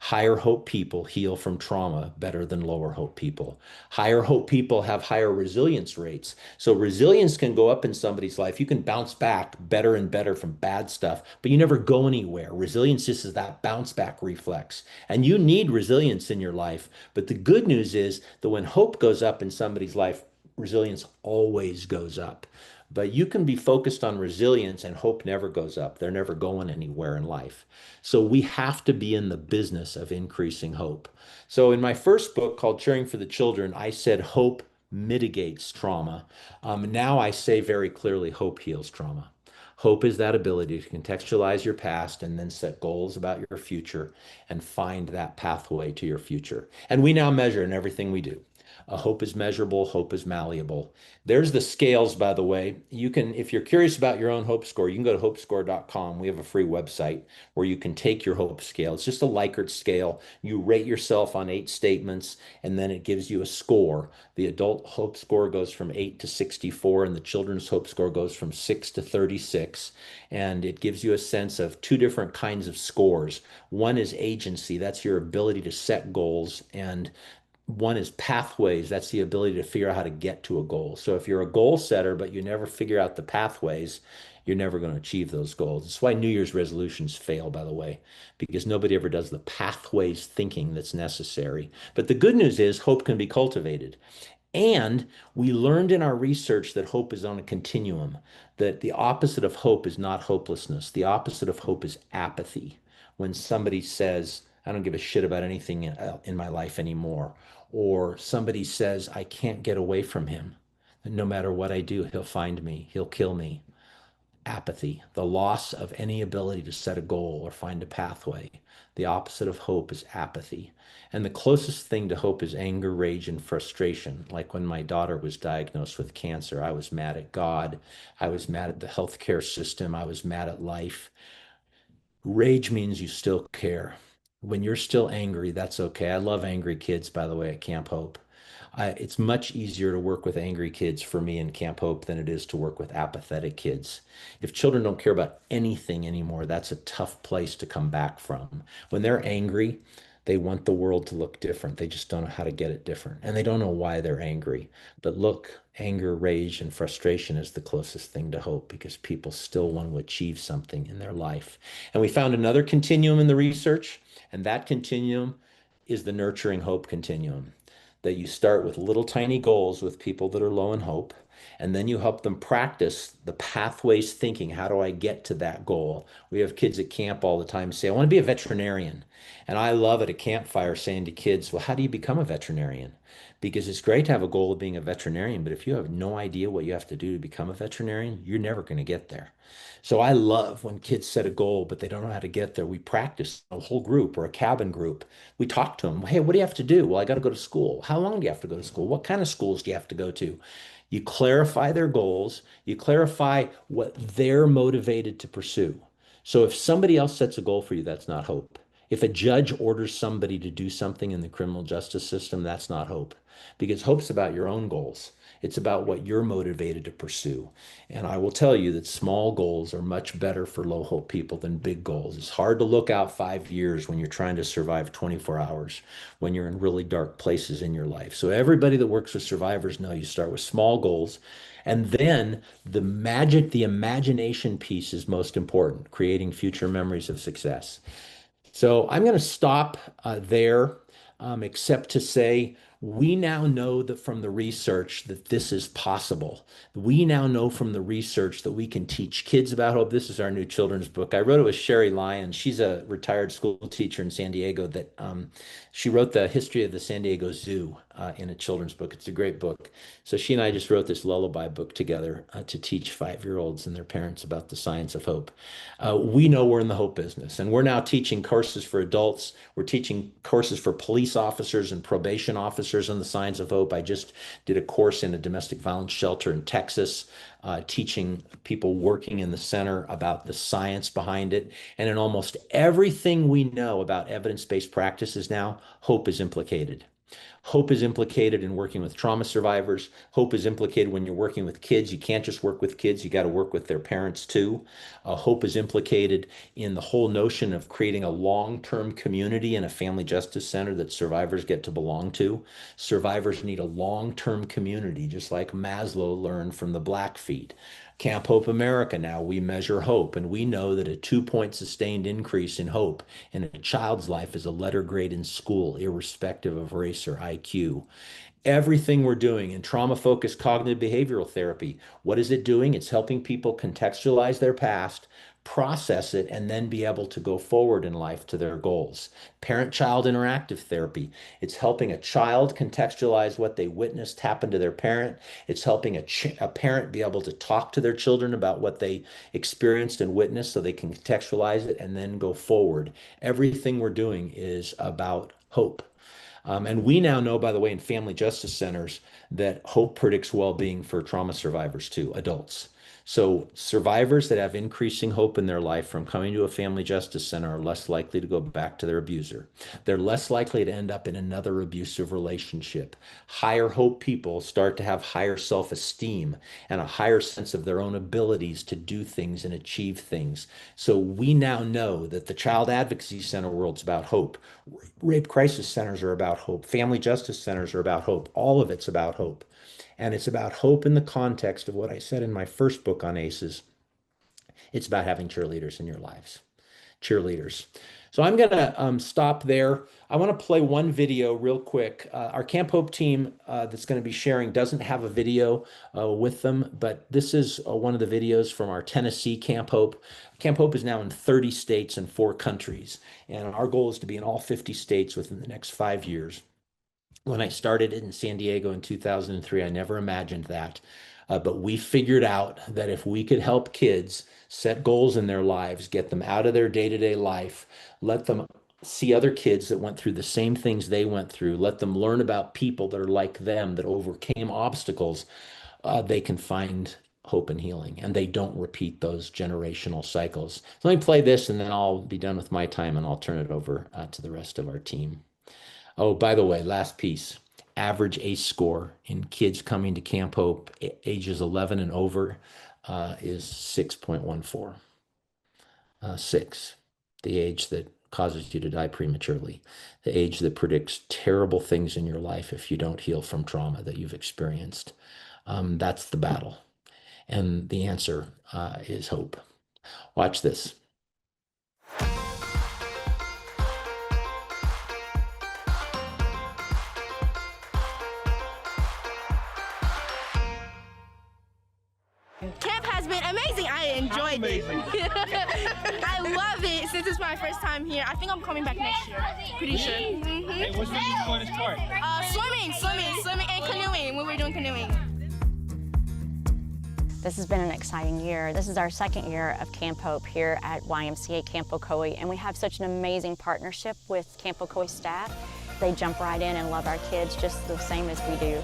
S1: Higher hope people heal from trauma better than lower hope people. Higher hope people have higher resilience rates. So resilience can go up in somebody's life. You can bounce back better and better from bad stuff, but you never go anywhere. Resilience just is that bounce back reflex. And you need resilience in your life. But the good news is that when hope goes up in somebody's life, resilience always goes up. But you can be focused on resilience and hope never goes up. They're never going anywhere in life. So we have to be in the business of increasing hope. So in my first book called Cheering for the Children, I said hope mitigates trauma. Now I say very clearly hope heals trauma. Hope is that ability to contextualize your past and then set goals about your future and find that pathway to your future. And we now measure in everything we do. Hope is measurable, hope is malleable. There's the scales, by the way. You can, if you're curious about your own hope score, you can go to hopescore.com. We have a free website where you can take your hope scale. It's just a Likert scale. You rate yourself on 8 statements, and then it gives you a score. The adult hope score goes from 8 to 64, and the children's hope score goes from 6 to 36. And it gives you a sense of two different kinds of scores. One is agency, that's your ability to set goals, and one is pathways. That's the ability to figure out how to get to a goal. So if you're a goal setter, but you never figure out the pathways, you're never going to achieve those goals. That's why New Year's resolutions fail, by the way, because nobody ever does the pathways thinking that's necessary. But the good news is hope can be cultivated. And we learned in our research that hope is on a continuum, that the opposite of hope is not hopelessness. The opposite of hope is apathy. When somebody says, I don't give a shit about anything in my life anymore, or somebody says, I can't get away from him. No matter what I do, he'll find me, he'll kill me. Apathy, the loss of any ability to set a goal or find a pathway. The opposite of hope is apathy. And the closest thing to hope is anger, rage, and frustration. Like when my daughter was diagnosed with cancer, I was mad at God. I was mad at the healthcare system. I was mad at life. Rage means you still care. When you're still angry, that's okay. I love angry kids, by the way, at Camp Hope. It's much easier to work with angry kids for me in Camp Hope than it is to work with apathetic kids. If children don't care about anything anymore, that's a tough place to come back from. When they're angry, they want the world to look different. They just don't know how to get it different. And they don't know why they're angry. But look, anger, rage, and frustration is the closest thing to hope because people still want to achieve something in their life. And we found another continuum in the research, and that continuum is the nurturing hope continuum, that you start with little tiny goals with people that are low in hope, and then you help them practice the pathways thinking. How do I get to that goal? We have kids at camp all the time say, I want to be a veterinarian. And I love at a campfire saying to kids, well, how do you become a veterinarian? Because it's great to have a goal of being a veterinarian, but if you have no idea what you have to do to become a veterinarian, you're never going to get there. So I love when kids set a goal, but they don't know how to get there. We practice a whole group or a cabin group. We talk to them. Hey, what do you have to do? Well, I got to go to school. How long do you have to go to school? What kind of schools do you have to go to? You clarify their goals. You clarify what they're motivated to pursue. So if somebody else sets a goal for you, that's not hope. If a judge orders somebody to do something in the criminal justice system, that's not hope, because hope's about your own goals. It's about what you're motivated to pursue. And I will tell you that small goals are much better for low hope people than big goals. It's hard to look out 5 years when you're trying to survive 24 hours, when you're in really dark places in your life. So everybody that works with survivors know you start with small goals. And then the imagination piece is most important, creating future memories of success. So I'm going to stop there, except to say we now know that from the research that this is possible. We now know from the research that we can teach kids about hope. This is our new children's book. I wrote it with Sherry Lyon. She's a retired school teacher in San Diego that she wrote the history of the San Diego Zoo in a children's book. It's a great book. So she and I just wrote this lullaby book together to teach 5-year-olds and their parents about the science of hope. We know we're in the hope business, and we're now teaching courses for adults. We're teaching courses for police officers and probation officers on the science of hope. I just did a course in a domestic violence shelter in Texas, teaching people working in the center about the science behind it. And in almost everything we know about evidence-based practices now, hope is implicated. Hope is implicated in working with trauma survivors. Hope is implicated when you're working with kids. You can't just work with kids, you got to work with their parents too. Hope is implicated in the whole notion of creating a long-term community in a family justice center that survivors get to belong to. Survivors need a long-term community, just like Maslow learned from the Blackfeet. Camp Hope America, now we measure hope, and we know that a 2-point sustained increase in hope in a child's life is a letter grade in school, irrespective of race or IQ. Everything we're doing in trauma-focused cognitive behavioral therapy, what is it doing? It's helping people contextualize their past, process it, and then be able to go forward in life to their goals. Parent-child interactive therapy, it's helping a child contextualize what they witnessed happen to their parent. It's helping a parent be able to talk to their children about what they experienced and witnessed so they can contextualize it and then go forward. Everything we're doing is about hope. And we now know, by the way, in family justice centers, that hope predicts well-being for trauma survivors too, adults. So survivors that have increasing hope in their life from coming to a family justice center are less likely to go back to their abuser. They're less likely to end up in another abusive relationship. Higher hope people start to have higher self-esteem and a higher sense of their own abilities to do things and achieve things. So we now know that the child advocacy center world's about hope. Rape crisis centers are about hope. Family justice centers are about hope. All of it's about hope. And it's about hope in the context of what I said in my first book on ACEs. It's about having cheerleaders in your lives. Cheerleaders. So I'm going to stop there. I want to play one video real quick. Our Camp Hope team that's going to be sharing doesn't have a video with them, but this is one of the videos from our Tennessee Camp Hope. Camp Hope is now in 30 states and 4 countries, and our goal is to be in all 50 states within the next 5 years. When I started in San Diego in 2003, I never imagined that. But we figured out that if we could help kids set goals in their lives, get them out of their day-to-day life, let them see other kids that went through the same things they went through, let them learn about people that are like them, that overcame obstacles, they can find hope and healing, and they don't repeat those generational cycles. So let me play this, and then I'll be done with my time, and I'll turn it over to the rest of our team. Oh, by the way, last piece. Average ACE score in kids coming to Camp Hope, ages 11 and over, is 6.14. 6, the age that causes you to die prematurely, the age that predicts terrible things in your life if you don't heal from trauma that you've experienced. That's the battle. And the answer is hope. Watch this.
S2: Camp has been amazing. I enjoyed it. I love it. Since it's my first time here, I think I'm coming back next year. Pretty sure.
S3: Hey, what's the fun sport?
S2: Swimming, and canoeing. We were doing canoeing.
S4: This has been an exciting year. This is our 2nd year of Camp Hope here at YMCA Camp Ocoee, and we have such an amazing partnership with Camp Ocoee staff. They jump right in and love our kids just the same as we do.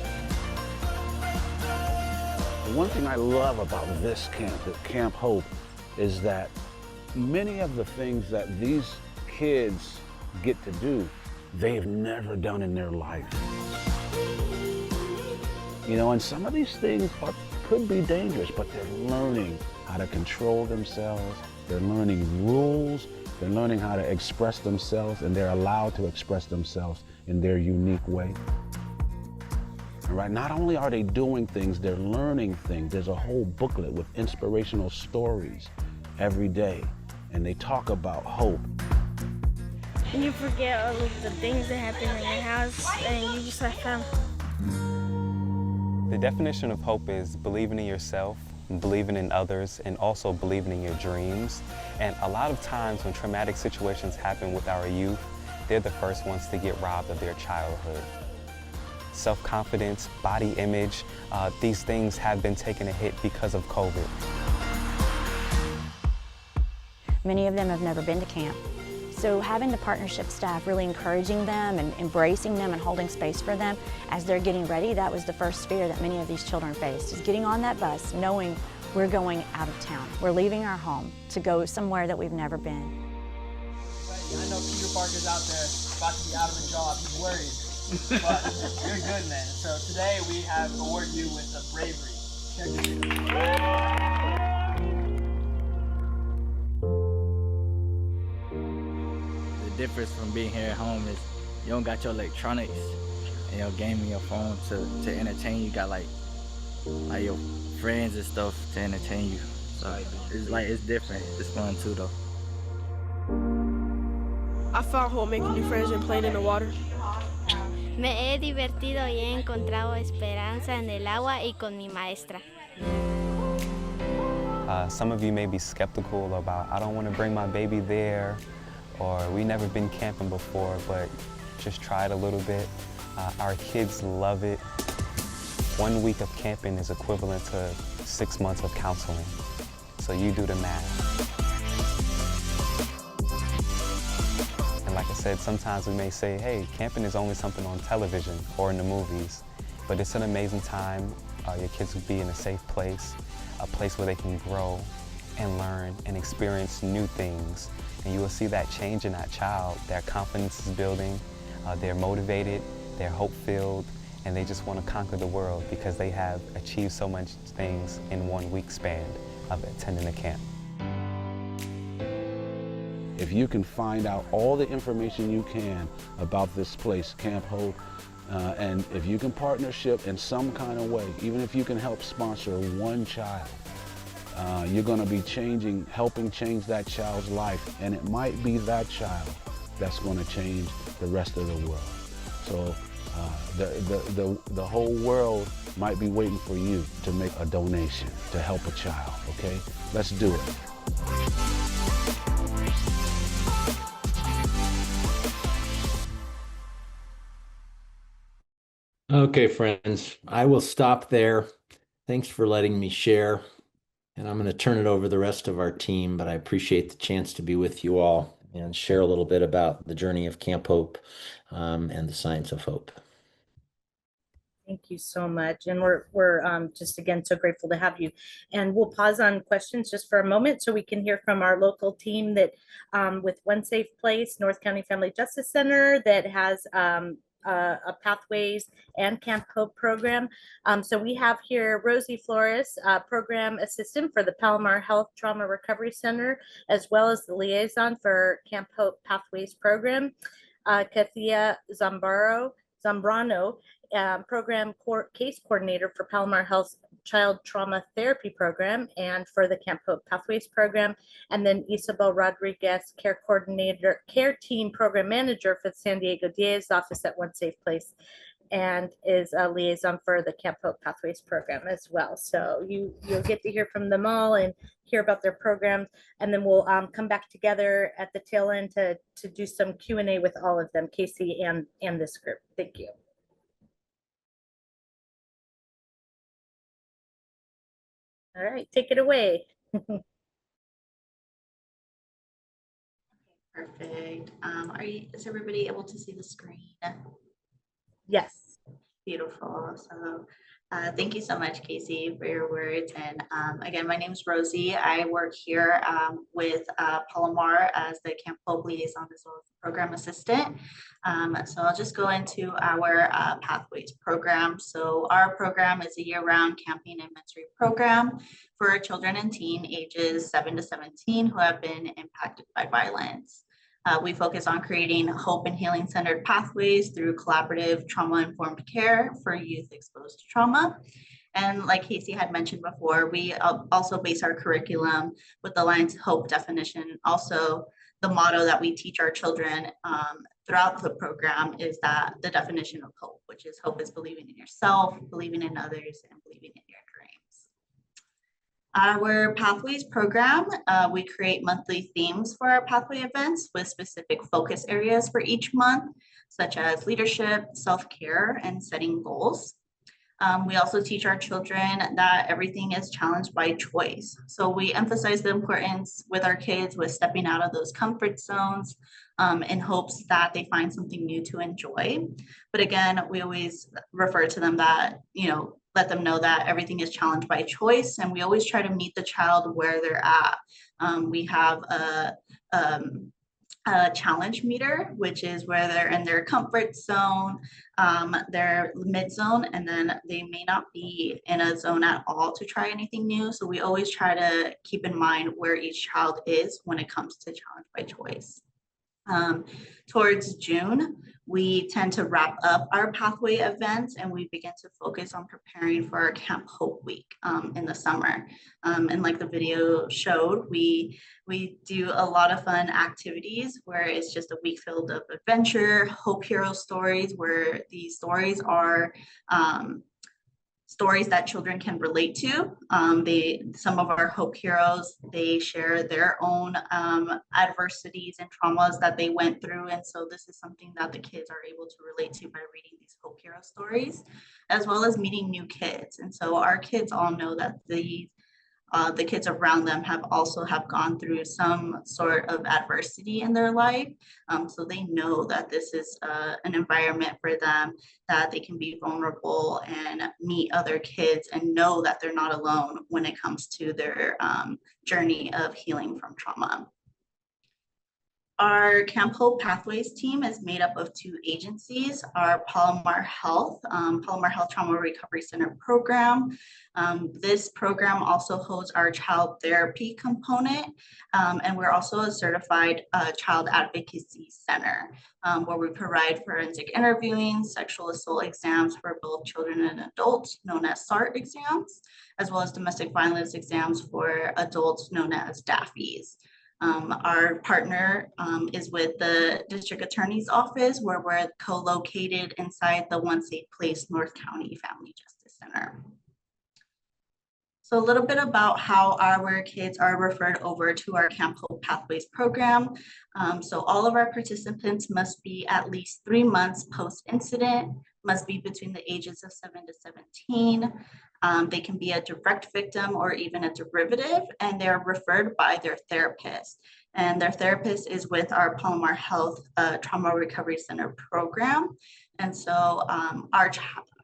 S5: The one thing I love about this camp, at Camp Hope, is that many of the things that these kids get to do, they've never done in their life. You know, and some of these things could be dangerous, but they're learning how to control themselves. They're learning rules. They're learning how to express themselves, and they're allowed to express themselves in their unique way. All right, not only are they doing things, they're learning things. There's a whole booklet with inspirational stories every day, and they talk about hope.
S6: And you forget all of the things that happen in your house, and you just have fun.
S7: The definition of hope is believing in yourself, believing in others, and also believing in your dreams. And a lot of times when traumatic situations happen with our youth, they're the first ones to get robbed of their childhood. Self-confidence, body image, these things have been taking a hit because of COVID.
S4: Many of them have never been to camp. So having the partnership staff really encouraging them and embracing them and holding space for them as they're getting ready, that was the first fear that many of these children faced, is getting on that bus knowing we're going out of town. We're leaving our home to go somewhere that we've never been.
S3: I know Peter Parker's out there about to be out of a job. He's worried, but you're good, man. So today we have awarded you with a bravery.
S8: The difference from being here at home is you don't got your electronics and your game and your phone to entertain you. You got like your friends and stuff to entertain you. So it's different. It's fun too though.
S9: I found home making new friends and playing in the water.
S6: Me he divertido y he encontrado esperanza en el agua y con mi maestra.
S7: Some of you may be skeptical about, I don't want to bring my baby there, or we never been camping before, but just try it a little bit. Our kids love it. 1 week of camping is equivalent to 6 months of counseling. So you do the math. And like I said, sometimes we may say, hey, camping is only something on television or in the movies, but it's an amazing time. Your kids will be in a safe place, a place where they can grow and learn and experience new things. And you will see that change in that child. Their confidence is building, they're motivated, they're hope-filled, and they just want to conquer the world because they have achieved so much things in 1 week span of attending a camp.
S5: If you can find out all the information you can about this place, Camp Hope, and if you can partnership in some kind of way, even if you can help sponsor one child, you're going to be helping change that child's life, and it might be that child that's going to change the rest of the world. So the whole world might be waiting for you to make a donation to help a child, okay? Let's do it.
S1: Okay, friends, I will stop there. Thanks for letting me share. And I'm going to turn it over to the rest of our team, but I appreciate the chance to be with you all and share a little bit about the journey of Camp Hope and the science of hope.
S10: Thank you so much. And we're just again so grateful to have you. And we'll pause on questions just for a moment so we can hear from our local team that with One Safe Place, North County Family Justice Center, that has a Pathways and Camp Hope program. So we have here Rosie Flores, program assistant for the Palomar Health Trauma Recovery Center, as well as the liaison for Camp Hope Pathways program. Kathia Zambrano, program case coordinator for Palomar Health Child Trauma Therapy Program and for the Camp Hope Pathways Program. And then Isabel Rodriguez, care team program manager for the San Diego DA's office at One Safe Place, and is a liaison for the Camp Hope Pathways Program as well. So you'll get to hear from them all and hear about their programs. And then we'll come back together at the tail end to do some Q&A with all of them, Casey and this group. Thank you. All right, take it away.
S11: Perfect. Is everybody able to see the screen?
S10: Yes.
S11: Beautiful. So thank you so much, Casey, for your words. And again, my name is Rosie. I work here with Palomar as the Camp Hope Liaison as well as the program assistant. So I'll just go into our Pathways program. So our program is a year-round camping and mentoring program for children and teen ages 7 to 17 who have been impacted by violence. We focus on creating hope and healing centered pathways through collaborative trauma-informed care for youth exposed to trauma. And like Casey had mentioned before, we also base our curriculum with the Lion's Hope definition. Also, the motto that we teach our children throughout the program is that the definition of hope, which is hope is believing in yourself, believing in others, and believing in your dreams. Our Pathways program, we create monthly themes for our pathway events with specific focus areas for each month, such as leadership, self-care, and setting goals. We also teach our children that everything is challenged by choice. So we emphasize the importance with our kids with stepping out of those comfort zones in hopes that they find something new to enjoy. But again, we always refer to them that, let them know that everything is challenged by choice, and we always try to meet the child where they're at. We have a challenge meter, which is where they're in their comfort zone, their mid zone, and then they may not be in a zone at all to try anything new. So we always try to keep in mind where each child is when it comes to challenge by choice. Towards June, we tend to wrap up our pathway events and we begin to focus on preparing for our Camp Hope Week in the summer. And like the video showed, we do a lot of fun activities where it's just a week filled of adventure, hope hero stories, where these stories are stories that children can relate to. Some of our hope heroes, they share their own adversities and traumas that they went through. And so this is something that the kids are able to relate to by reading these hope hero stories, as well as meeting new kids. And so our kids all know that the kids around them have gone through some sort of adversity in their life. So they know that this is an environment for them that they can be vulnerable and meet other kids and know that they're not alone when it comes to their journey of healing from trauma. Our Camp Hope Pathways team is made up of 2 agencies, our Palomar Health Trauma Recovery Center program. This program also holds our child therapy component, and we're also a certified child advocacy center, where we provide forensic interviewing, sexual assault exams for both children and adults, known as SART exams, as well as domestic violence exams for adults, known as DAFIs. Our partner is with the District Attorney's Office, where we're co-located inside the One Safe Place North County Family Justice Center. So a little bit about how our kids are referred over to our Camp Hope Pathways program. So all of our participants must be at least 3 months post-incident, must be between the ages of 7 to 17. They can be a direct victim or even a derivative, and they're referred by their therapist. And their therapist is with our Palomar Health Trauma Recovery Center program. And so our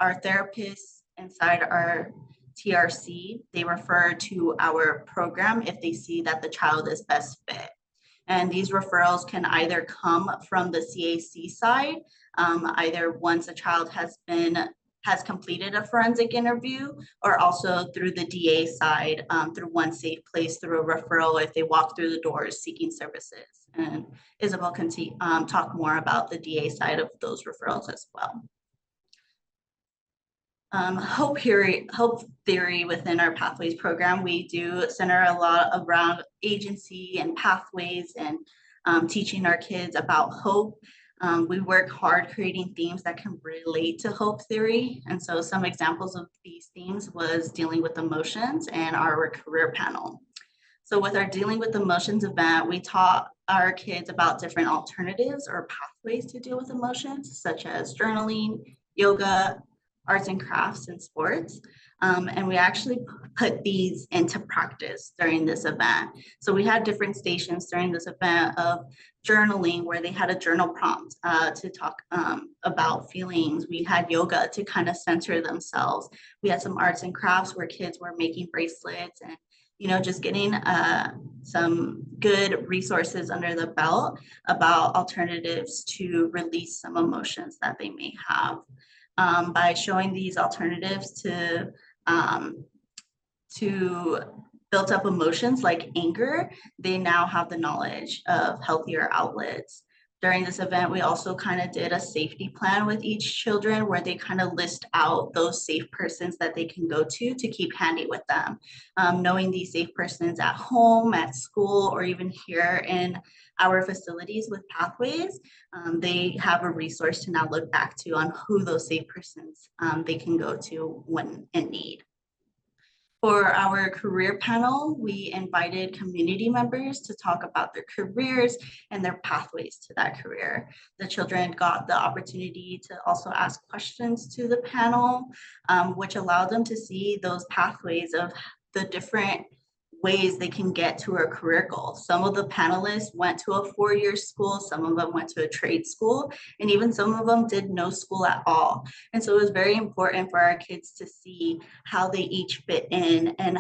S11: therapists inside our TRC, they refer to our program if they see that the child is best fit. And these referrals can either come from the CAC side, either once a child has completed a forensic interview, or also through the DA side, through One Safe Place, through a referral if they walk through the doors seeking services. And Isabel can talk more about the DA side of those referrals as well. Hope theory within our Pathways program, we do center a lot around agency and pathways and teaching our kids about hope. We work hard creating themes that can relate to hope theory. And so some examples of these themes was dealing with emotions and our career panel. So with our dealing with emotions event, we taught our kids about different alternatives or pathways to deal with emotions, such as journaling, yoga, arts and crafts, and sports. And we actually put these into practice during this event. So we had different stations during this event of journaling, where they had a journal prompt to talk about feelings. We had yoga to kind of center themselves. We had some arts and crafts where kids were making bracelets and, you know, just getting some good resources under the belt about alternatives to release some emotions that they may have. By showing these alternatives to built up emotions like anger, they now have the knowledge of healthier outlets. During this event, we also kind of did a safety plan with each children where they kind of list out those safe persons that they can go to keep handy with them. Knowing these safe persons at home, at school, or even here in our facilities with Pathways, they have a resource to now look back to on who those safe persons they can go to when in need. For our career panel, we invited community members to talk about their careers and their pathways to that career. The children got the opportunity to also ask questions to the panel, which allowed them to see those pathways of the different ways they can get to a career goal. Some of the panelists went to a 4-year school, some of them went to a trade school, and even some of them did no school at all. And so it was very important for our kids to see how they each fit in and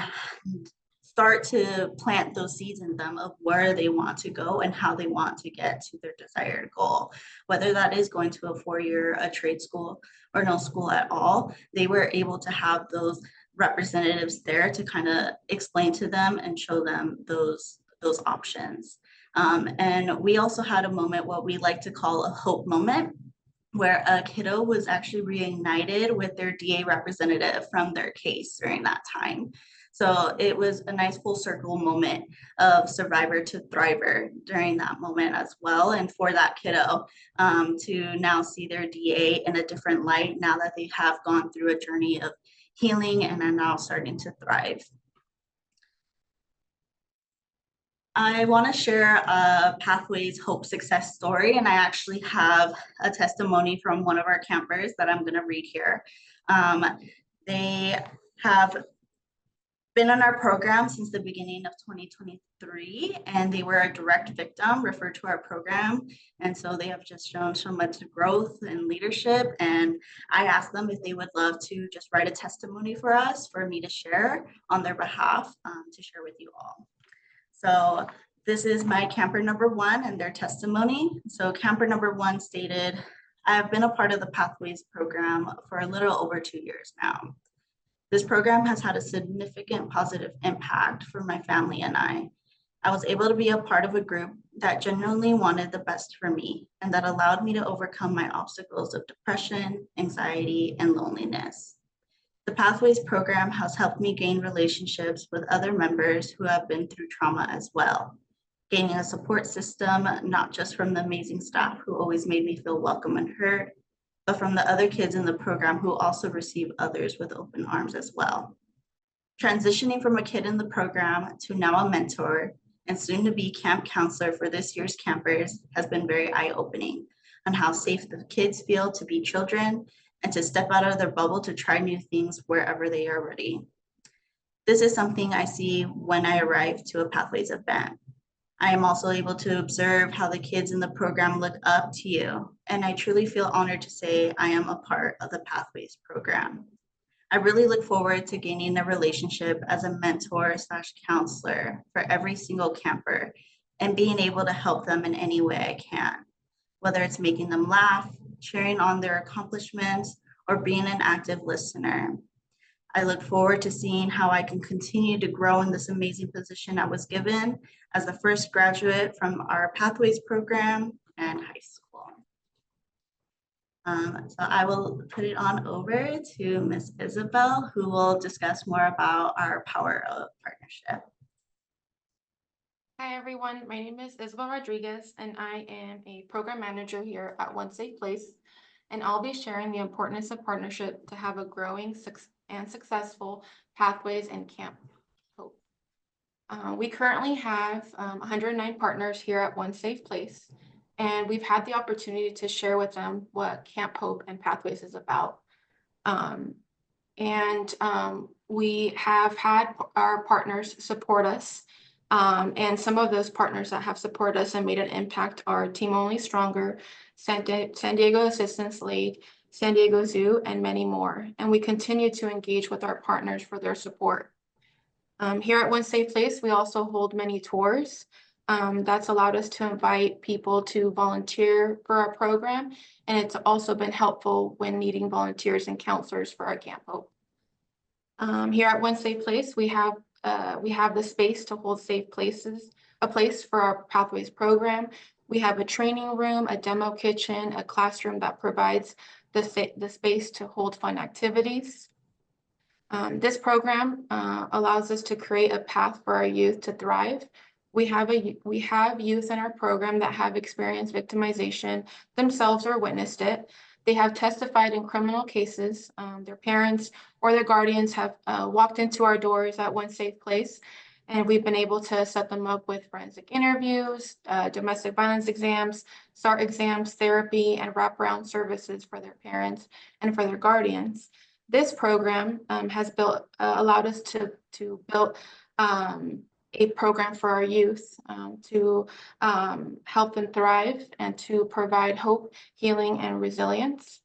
S11: start to plant those seeds in them of where they want to go and how they want to get to their desired goal. Whether that is going to a 4-year, a trade school, or no school at all, they were able to have those representatives there to kind of explain to them and show them those options. And we also had a moment, what we like to call a hope moment, where a kiddo was actually reunited with their DA representative from their case during that time. So it was a nice full circle moment of survivor to thriver during that moment as well. And for that kiddo to now see their DA in a different light now that they have gone through a journey of healing and are now starting to thrive. I want to share a Pathways Hope success story, and I actually have a testimony from one of our campers that I'm going to read here. They have been on our program since the beginning of 2023, and they were a direct victim referred to our program. And so they have just shown so much growth and leadership. And I asked them if they would love to just write a testimony for us, for me to share on their behalf, to share with you all. So this is my camper number 1 and their testimony. So camper number 1 stated, I have been a part of the Pathways program for a little over 2 years now. This program has had a significant positive impact for my family and I. I was able to be a part of a group that genuinely wanted the best for me and that allowed me to overcome my obstacles of depression, anxiety, and loneliness. The Pathways program has helped me gain relationships with other members who have been through trauma as well, gaining a support system, not just from the amazing staff who always made me feel welcome and heard, but from the other kids in the program who also receive others with open arms as well. Transitioning from a kid in the program to now a mentor and soon to be camp counselor for this year's campers has been very eye-opening on how safe the kids feel to be children and to step out of their bubble to try new things wherever they are ready. This is something I see when I arrive to a Pathways event. I am also able to observe how the kids in the program look up to you, and I truly feel honored to say I am a part of the Pathways program. I really look forward to gaining a relationship as a mentor / counselor for every single camper and being able to help them in any way I can, whether it's making them laugh, cheering on their accomplishments, or being an active listener. I look forward to seeing how I can continue to grow in this amazing position I was given as the first graduate from our Pathways program and high school. So I will put it on over to Miss Isabel, who will discuss more about our power of partnership.
S12: Hi everyone, my name is Isabel Rodriguez and I am a program manager here at One Safe Place, and I'll be sharing the importance of partnership to have a growing and successful Pathways and Camp Hope. We currently have 109 partners here at One Safe Place, and we've had the opportunity to share with them what Camp Hope and Pathways is about. We have had our partners support us. And some of those partners that have supported us and made an impact are Team Only Stronger, San Diego Assistance League, San Diego Zoo, and many more. And we continue to engage with our partners for their support. Here at One Safe Place, we also hold many tours. That's allowed us to invite people to volunteer for our program. And it's also been helpful when needing volunteers and counselors for our Camp Hope. Here at One Safe Place, we have the space to hold safe places, a place for our Pathways program. We have a training room, a demo kitchen, a classroom that provides the space to hold fun activities. This program allows us to create a path for our youth to thrive. We have youth in our program that have experienced victimization themselves or witnessed it. They have testified in criminal cases. Their parents or their guardians have walked into our doors at One Safe Place, and we've been able to set them up with forensic interviews, domestic violence exams, SART exams, therapy, and wraparound services for their parents and for their guardians. This program has allowed us to build a program for our youth to help them thrive and to provide hope, healing, and resilience.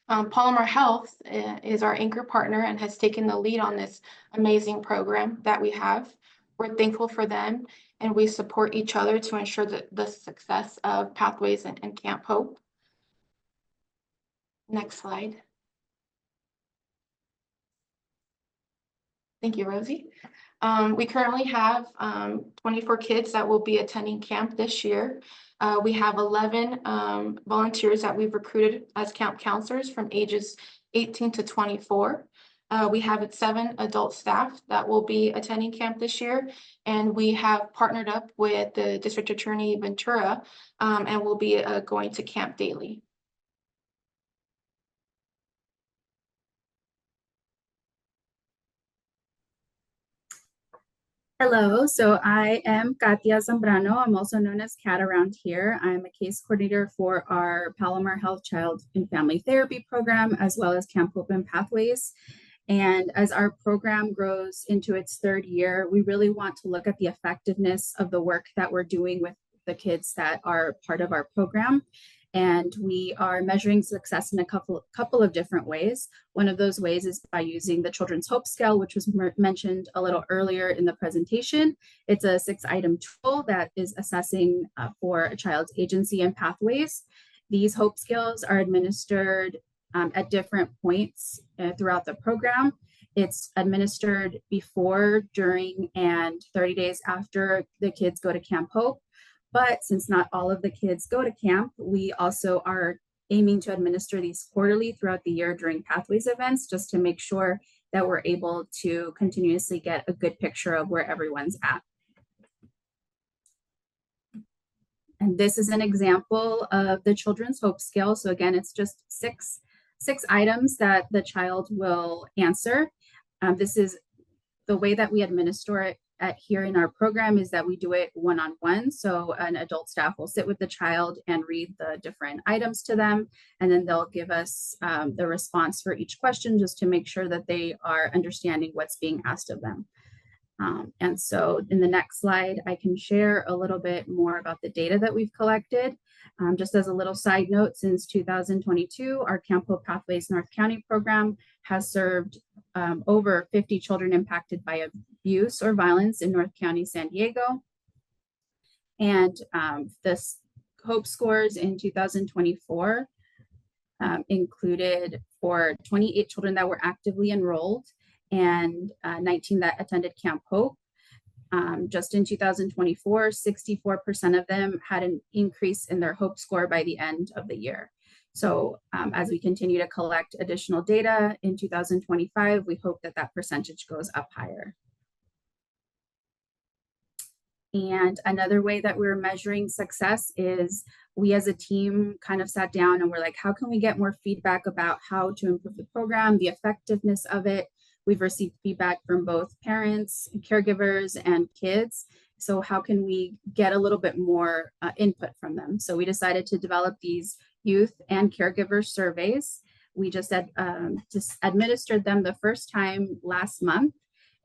S12: Palomar Health is our anchor partner and has taken the lead on this amazing program that we have. We're thankful for them, and we support each other to ensure the success of Pathways and Camp Hope. Next slide. Thank you, Rosie. We currently have 24 kids that will be attending camp this year. We have 11 volunteers that we've recruited as camp counselors from ages 18 to 24. We have 7 adult staff that will be attending camp this year, and we have partnered up with the District Attorney Ventura and will be going to camp daily.
S13: Hello, so I am Kathia Zambrano. I'm also known as Kat around here. I'm a case coordinator for our Palomar Health Child and Family Therapy program, as well as Camp Hope and Pathways. And as our program grows into its 3rd year, we really want to look at the effectiveness of the work that we're doing with the kids that are part of our program. And we are measuring success in a couple of different ways. One of those ways is by using the Children's Hope Scale, which was mentioned a little earlier in the presentation. It's a 6-item tool that is assessing for a child's agency and pathways. These Hope Scales are administered at different points throughout the program. It's administered before, during, and 30 days after the kids go to Camp Hope. But since not all of the kids go to camp, we also are aiming to administer these quarterly throughout the year during Pathways events, just to make sure that we're able to continuously get a good picture of where everyone's at. And this is an example of the Children's Hope Scale. So again, it's just six items that the child will answer. This is the way that we administer it here in our program is that we do it one-on-one. So an adult staff will sit with the child and read the different items to them, and then they'll give us the response for each question just to make sure that they are understanding what's being asked of them. And so in the next slide, I can share a little bit more about the data that we've collected. Just as a little side note, since 2022, our Camp Hope Pathways North County program has served over 50 children impacted by abuse or violence in North County, San Diego. And this Hope scores in 2024 included for 28 children that were actively enrolled and 19 that attended Camp Hope. Just in 2024, 64% of them had an increase in their Hope score by the end of the year. So as we continue to collect additional data in 2025, we hope that that percentage goes up higher. And another way that we're measuring success is we as a team kind of sat down and we're like, how can we get more feedback about how to improve the program, the effectiveness of it? We've received feedback from both parents, caregivers, and kids. So how can we get a little bit more input from them? So we decided to develop these youth and caregiver surveys. We just administered them the first time last month.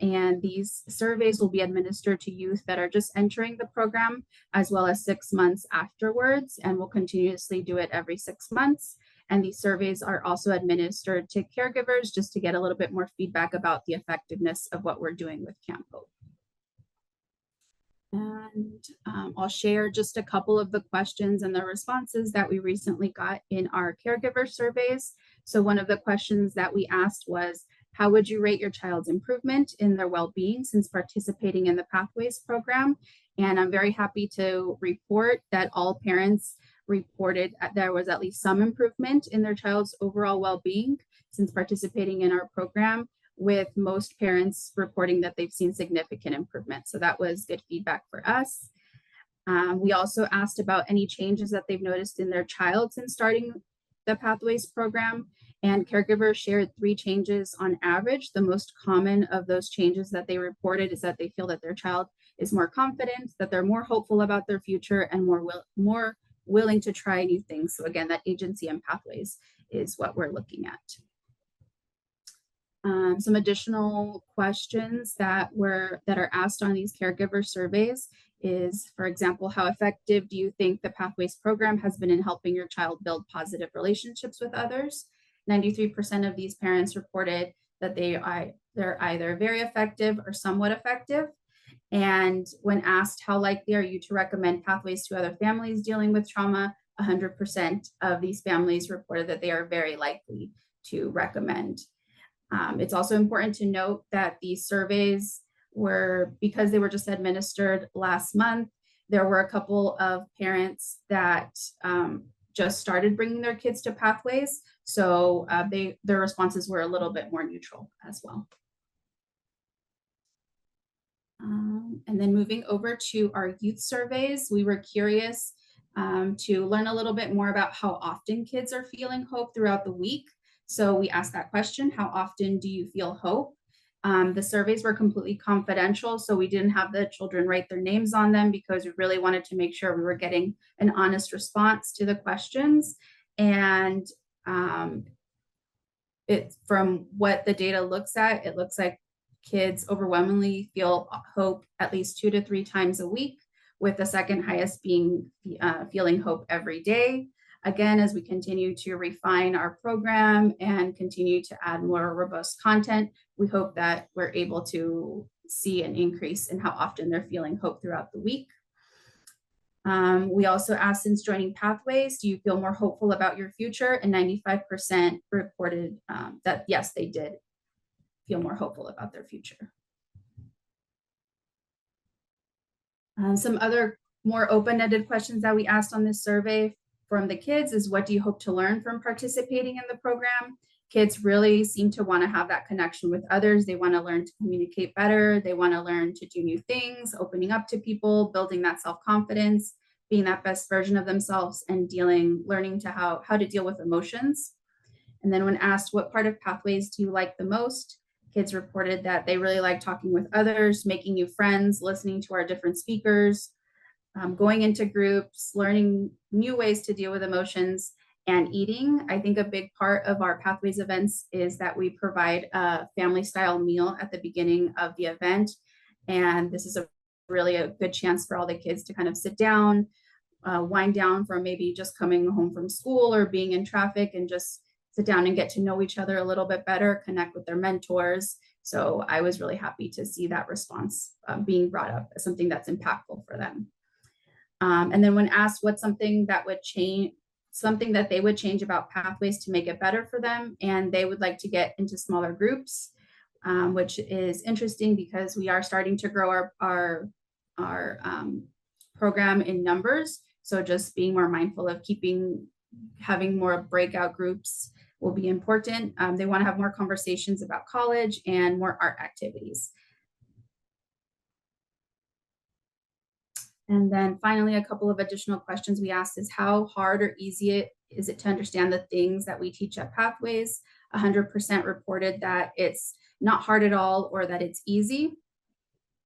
S13: And these surveys will be administered to youth that are just entering the program, as well as 6 months afterwards. And we'll continuously do it every 6 months. And these surveys are also administered to caregivers just to get a little bit more feedback about the effectiveness of what we're doing with Camp Hope. And I'll share just a couple of the questions and the responses that we recently got in our caregiver surveys. So one of the questions that we asked was, how would you rate your child's improvement in their well-being since participating in the Pathways program? And I'm very happy to report that all parents reported there was at least some improvement in their child's overall well-being since participating in our program, with most parents reporting that they've seen significant improvement. So that was good feedback for us. We also asked about any changes that they've noticed in their child since starting the Pathways program, and caregivers shared 3 changes on average. The most common of those changes that they reported is that they feel that their child is more confident, that they're more hopeful about their future, and more willing to try new things. So again, that agency and pathways is what we're looking at. Some additional questions that are asked on these caregiver surveys is, for example, how effective do you think the Pathways program has been in helping your child build positive relationships with others? 93% of these parents reported that they're either very effective or somewhat effective. And when asked how likely are you to recommend Pathways to other families dealing with trauma, 100% of these families reported that they are very likely to recommend. It's also important to note that these surveys were, because they were just administered last month, there were a couple of parents that just started bringing their kids to Pathways. So their responses were a little bit more neutral as well. And then moving over to our youth surveys, we were curious to learn a little bit more about how often kids are feeling hope throughout the week. So we asked that question, how often do you feel hope? The surveys were completely confidential, so we didn't have the children write their names on them because we really wanted to make sure we were getting an honest response to the questions. And from what the data looks at, it looks like kids overwhelmingly feel hope at least 2 to 3 times a week, with the second highest being feeling hope every day. Again, as we continue to refine our program and continue to add more robust content, we hope that we're able to see an increase in how often they're feeling hope throughout the week. We also asked, since joining Pathways, do you feel more hopeful about your future? And 95% reported that yes, they did feel more hopeful about their future. Some other more open-ended questions that we asked on this survey from the kids is, what do you hope to learn from participating in the program? Kids really seem to want to have that connection with others. They want to learn to communicate better. They want to learn to do new things, opening up to people, building that self-confidence, being that best version of themselves, and learning to how to deal with emotions. And then when asked, what part of Pathways do you like the most? Kids reported that they really like talking with others, making new friends, listening to our different speakers, going into groups, learning new ways to deal with emotions, and eating. I think a big part of our Pathways events is that we provide a family style meal at the beginning of the event. And this is really a good chance for all the kids to kind of sit down, wind down from maybe just coming home from school or being in traffic, and just sit down and get to know each other a little bit better, connect with their mentors. So I was really happy to see that response being brought up as something that's impactful for them. And then when asked what's something that they would change about Pathways to make it better for them, and they would like to get into smaller groups, which is interesting because we are starting to grow our program in numbers. So just being more mindful of having more breakout groups will be important. They want to have more conversations about college and more art activities. And then finally, a couple of additional questions we asked is, how hard or easy is it to understand the things that we teach at Pathways? 100% reported that it's not hard at all, or that it's easy,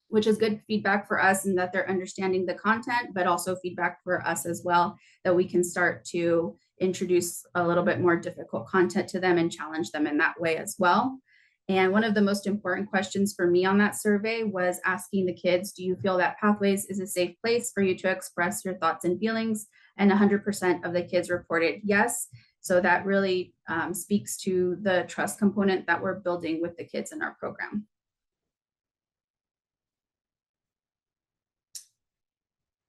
S13: which is good feedback for us, and that they're understanding the content, but also feedback for us as well, that we can start to introduce a little bit more difficult content to them and challenge them in that way as well. And one of the most important questions for me on that survey was asking the kids, do you feel that Pathways is a safe place for you to express your thoughts and feelings? And 100% of the kids reported yes. So that really speaks to the trust component that we're building with the kids in our program.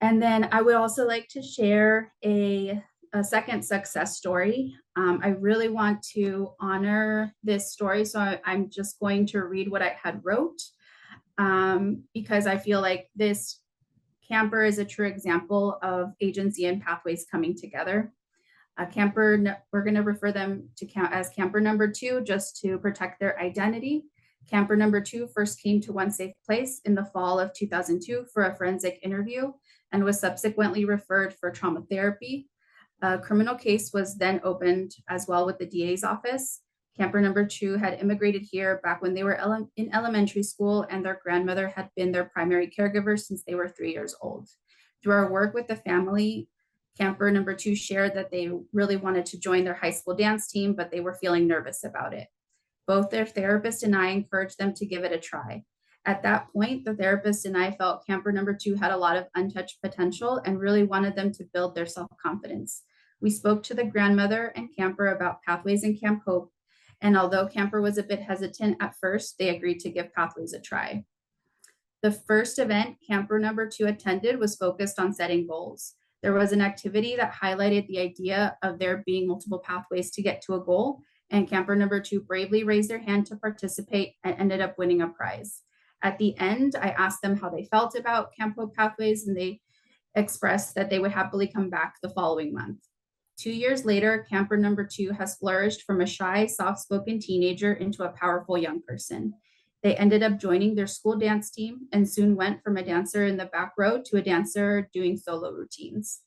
S13: And then I would also like to share a second success story. I really want to honor this story, so I'm just going to read what I had wrote because I feel like this camper is a true example of agency and pathways coming together. Camper, we're going to refer them to count as camper number 2 just to protect their identity. Camper number 2 first came to One Safe Place in the fall of 2002 for a forensic interview and was subsequently referred for trauma therapy. A criminal case was then opened as well with the DA's office. Camper number 2 had immigrated here back when they were in elementary school, and their grandmother had been their primary caregiver since they were 3 years old. Through our work with the family, camper number 2 shared that they really wanted to join their high school dance team, but they were feeling nervous about it. Both their therapist and I encouraged them to give it a try. At that point, the therapist and I felt camper number 2 had a lot of untouched potential and really wanted them to build their self-confidence. We spoke to the grandmother and camper about Pathways and Camp Hope, and although camper was a bit hesitant at first, they agreed to give Pathways a try. The first event camper number 2 attended was focused on setting goals. There was an activity that highlighted the idea of there being multiple pathways to get to a goal, and camper number 2 bravely raised their hand to participate and ended up winning a prize. At the end, I asked them how they felt about Camp Hope Pathways, and they expressed that they would happily come back the following month. 2 years later, camper number 2 has flourished from a shy, soft-spoken teenager into a powerful young person. They ended up joining their school dance team and soon went from a dancer in the back row to a dancer doing solo routines.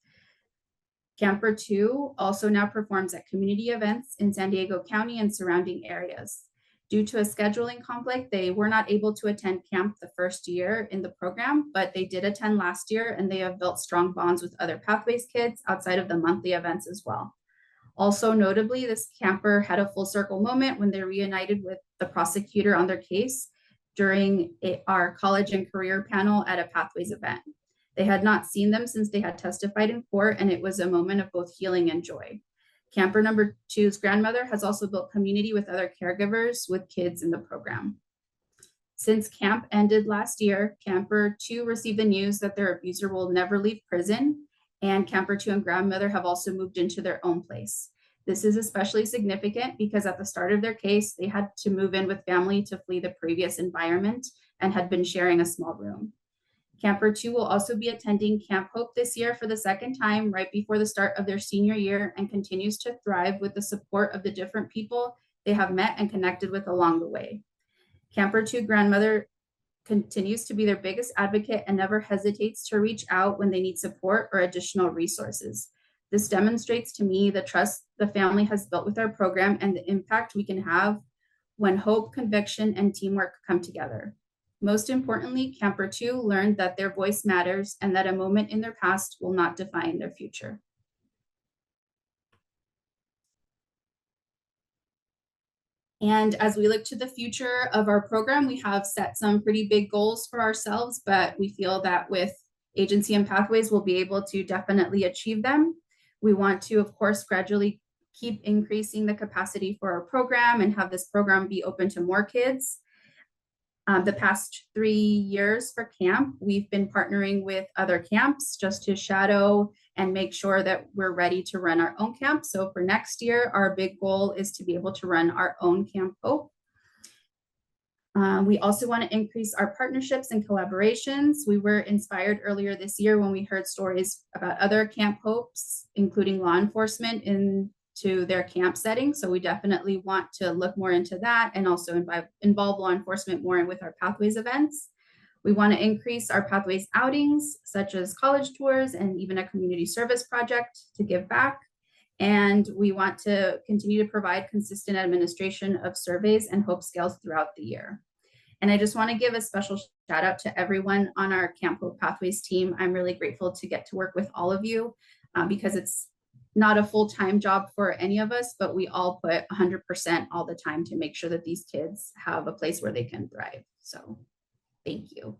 S13: Camper 2 also now performs at community events in San Diego County and surrounding areas. Due to a scheduling conflict, they were not able to attend camp the first year in the program, but they did attend last year, and they have built strong bonds with other Pathways kids outside of the monthly events as well. Also notably, this camper had a full circle moment when they reunited with the prosecutor on their case during our college and career panel at a Pathways event. They had not seen them since they had testified in court, and it was a moment of both healing and joy. Camper number 2's grandmother has also built community with other caregivers with kids in the program. Since camp ended last year, Camper 2 received the news that their abuser will never leave prison, and Camper 2 and grandmother have also moved into their own place. This is especially significant because at the start of their case, they had to move in with family to flee the previous environment and had been sharing a small room. Camper 2 will also be attending Camp Hope this year for the second time right before the start of their senior year and continues to thrive with the support of the different people they have met and connected with along the way. Camper 2 grandmother continues to be their biggest advocate and never hesitates to reach out when they need support or additional resources. This demonstrates to me the trust the family has built with our program and the impact we can have when hope, conviction, and teamwork come together. Most importantly, Camper 2 learned that their voice matters and that a moment in their past will not define their future. And as we look to the future of our program, we have set some pretty big goals for ourselves, but we feel that with agency and pathways, we'll be able to definitely achieve them. We want to, of course, gradually keep increasing the capacity for our program and have this program be open to more kids. The past 3 years for camp, we've been partnering with other camps just to shadow and make sure that we're ready to run our own camp. So for next year, our big goal is to be able to run our own Camp Hope. We also want to increase our partnerships and collaborations. We were inspired earlier this year when we heard stories about other Camp Hopes, including law enforcement into their camp setting. So we definitely want to look more into that and also involve law enforcement more with our Pathways events. We want to increase our Pathways outings, such as college tours and even a community service project to give back. And we want to continue to provide consistent administration of surveys and hope scales throughout the year. And I just want to give a special shout out to everyone on our Camp Hope Pathways team. I'm really grateful to get to work with all of you because it's not a full-time job for any of us, but we all put 100% all the time to make sure that these kids have a place where they can thrive. So thank you.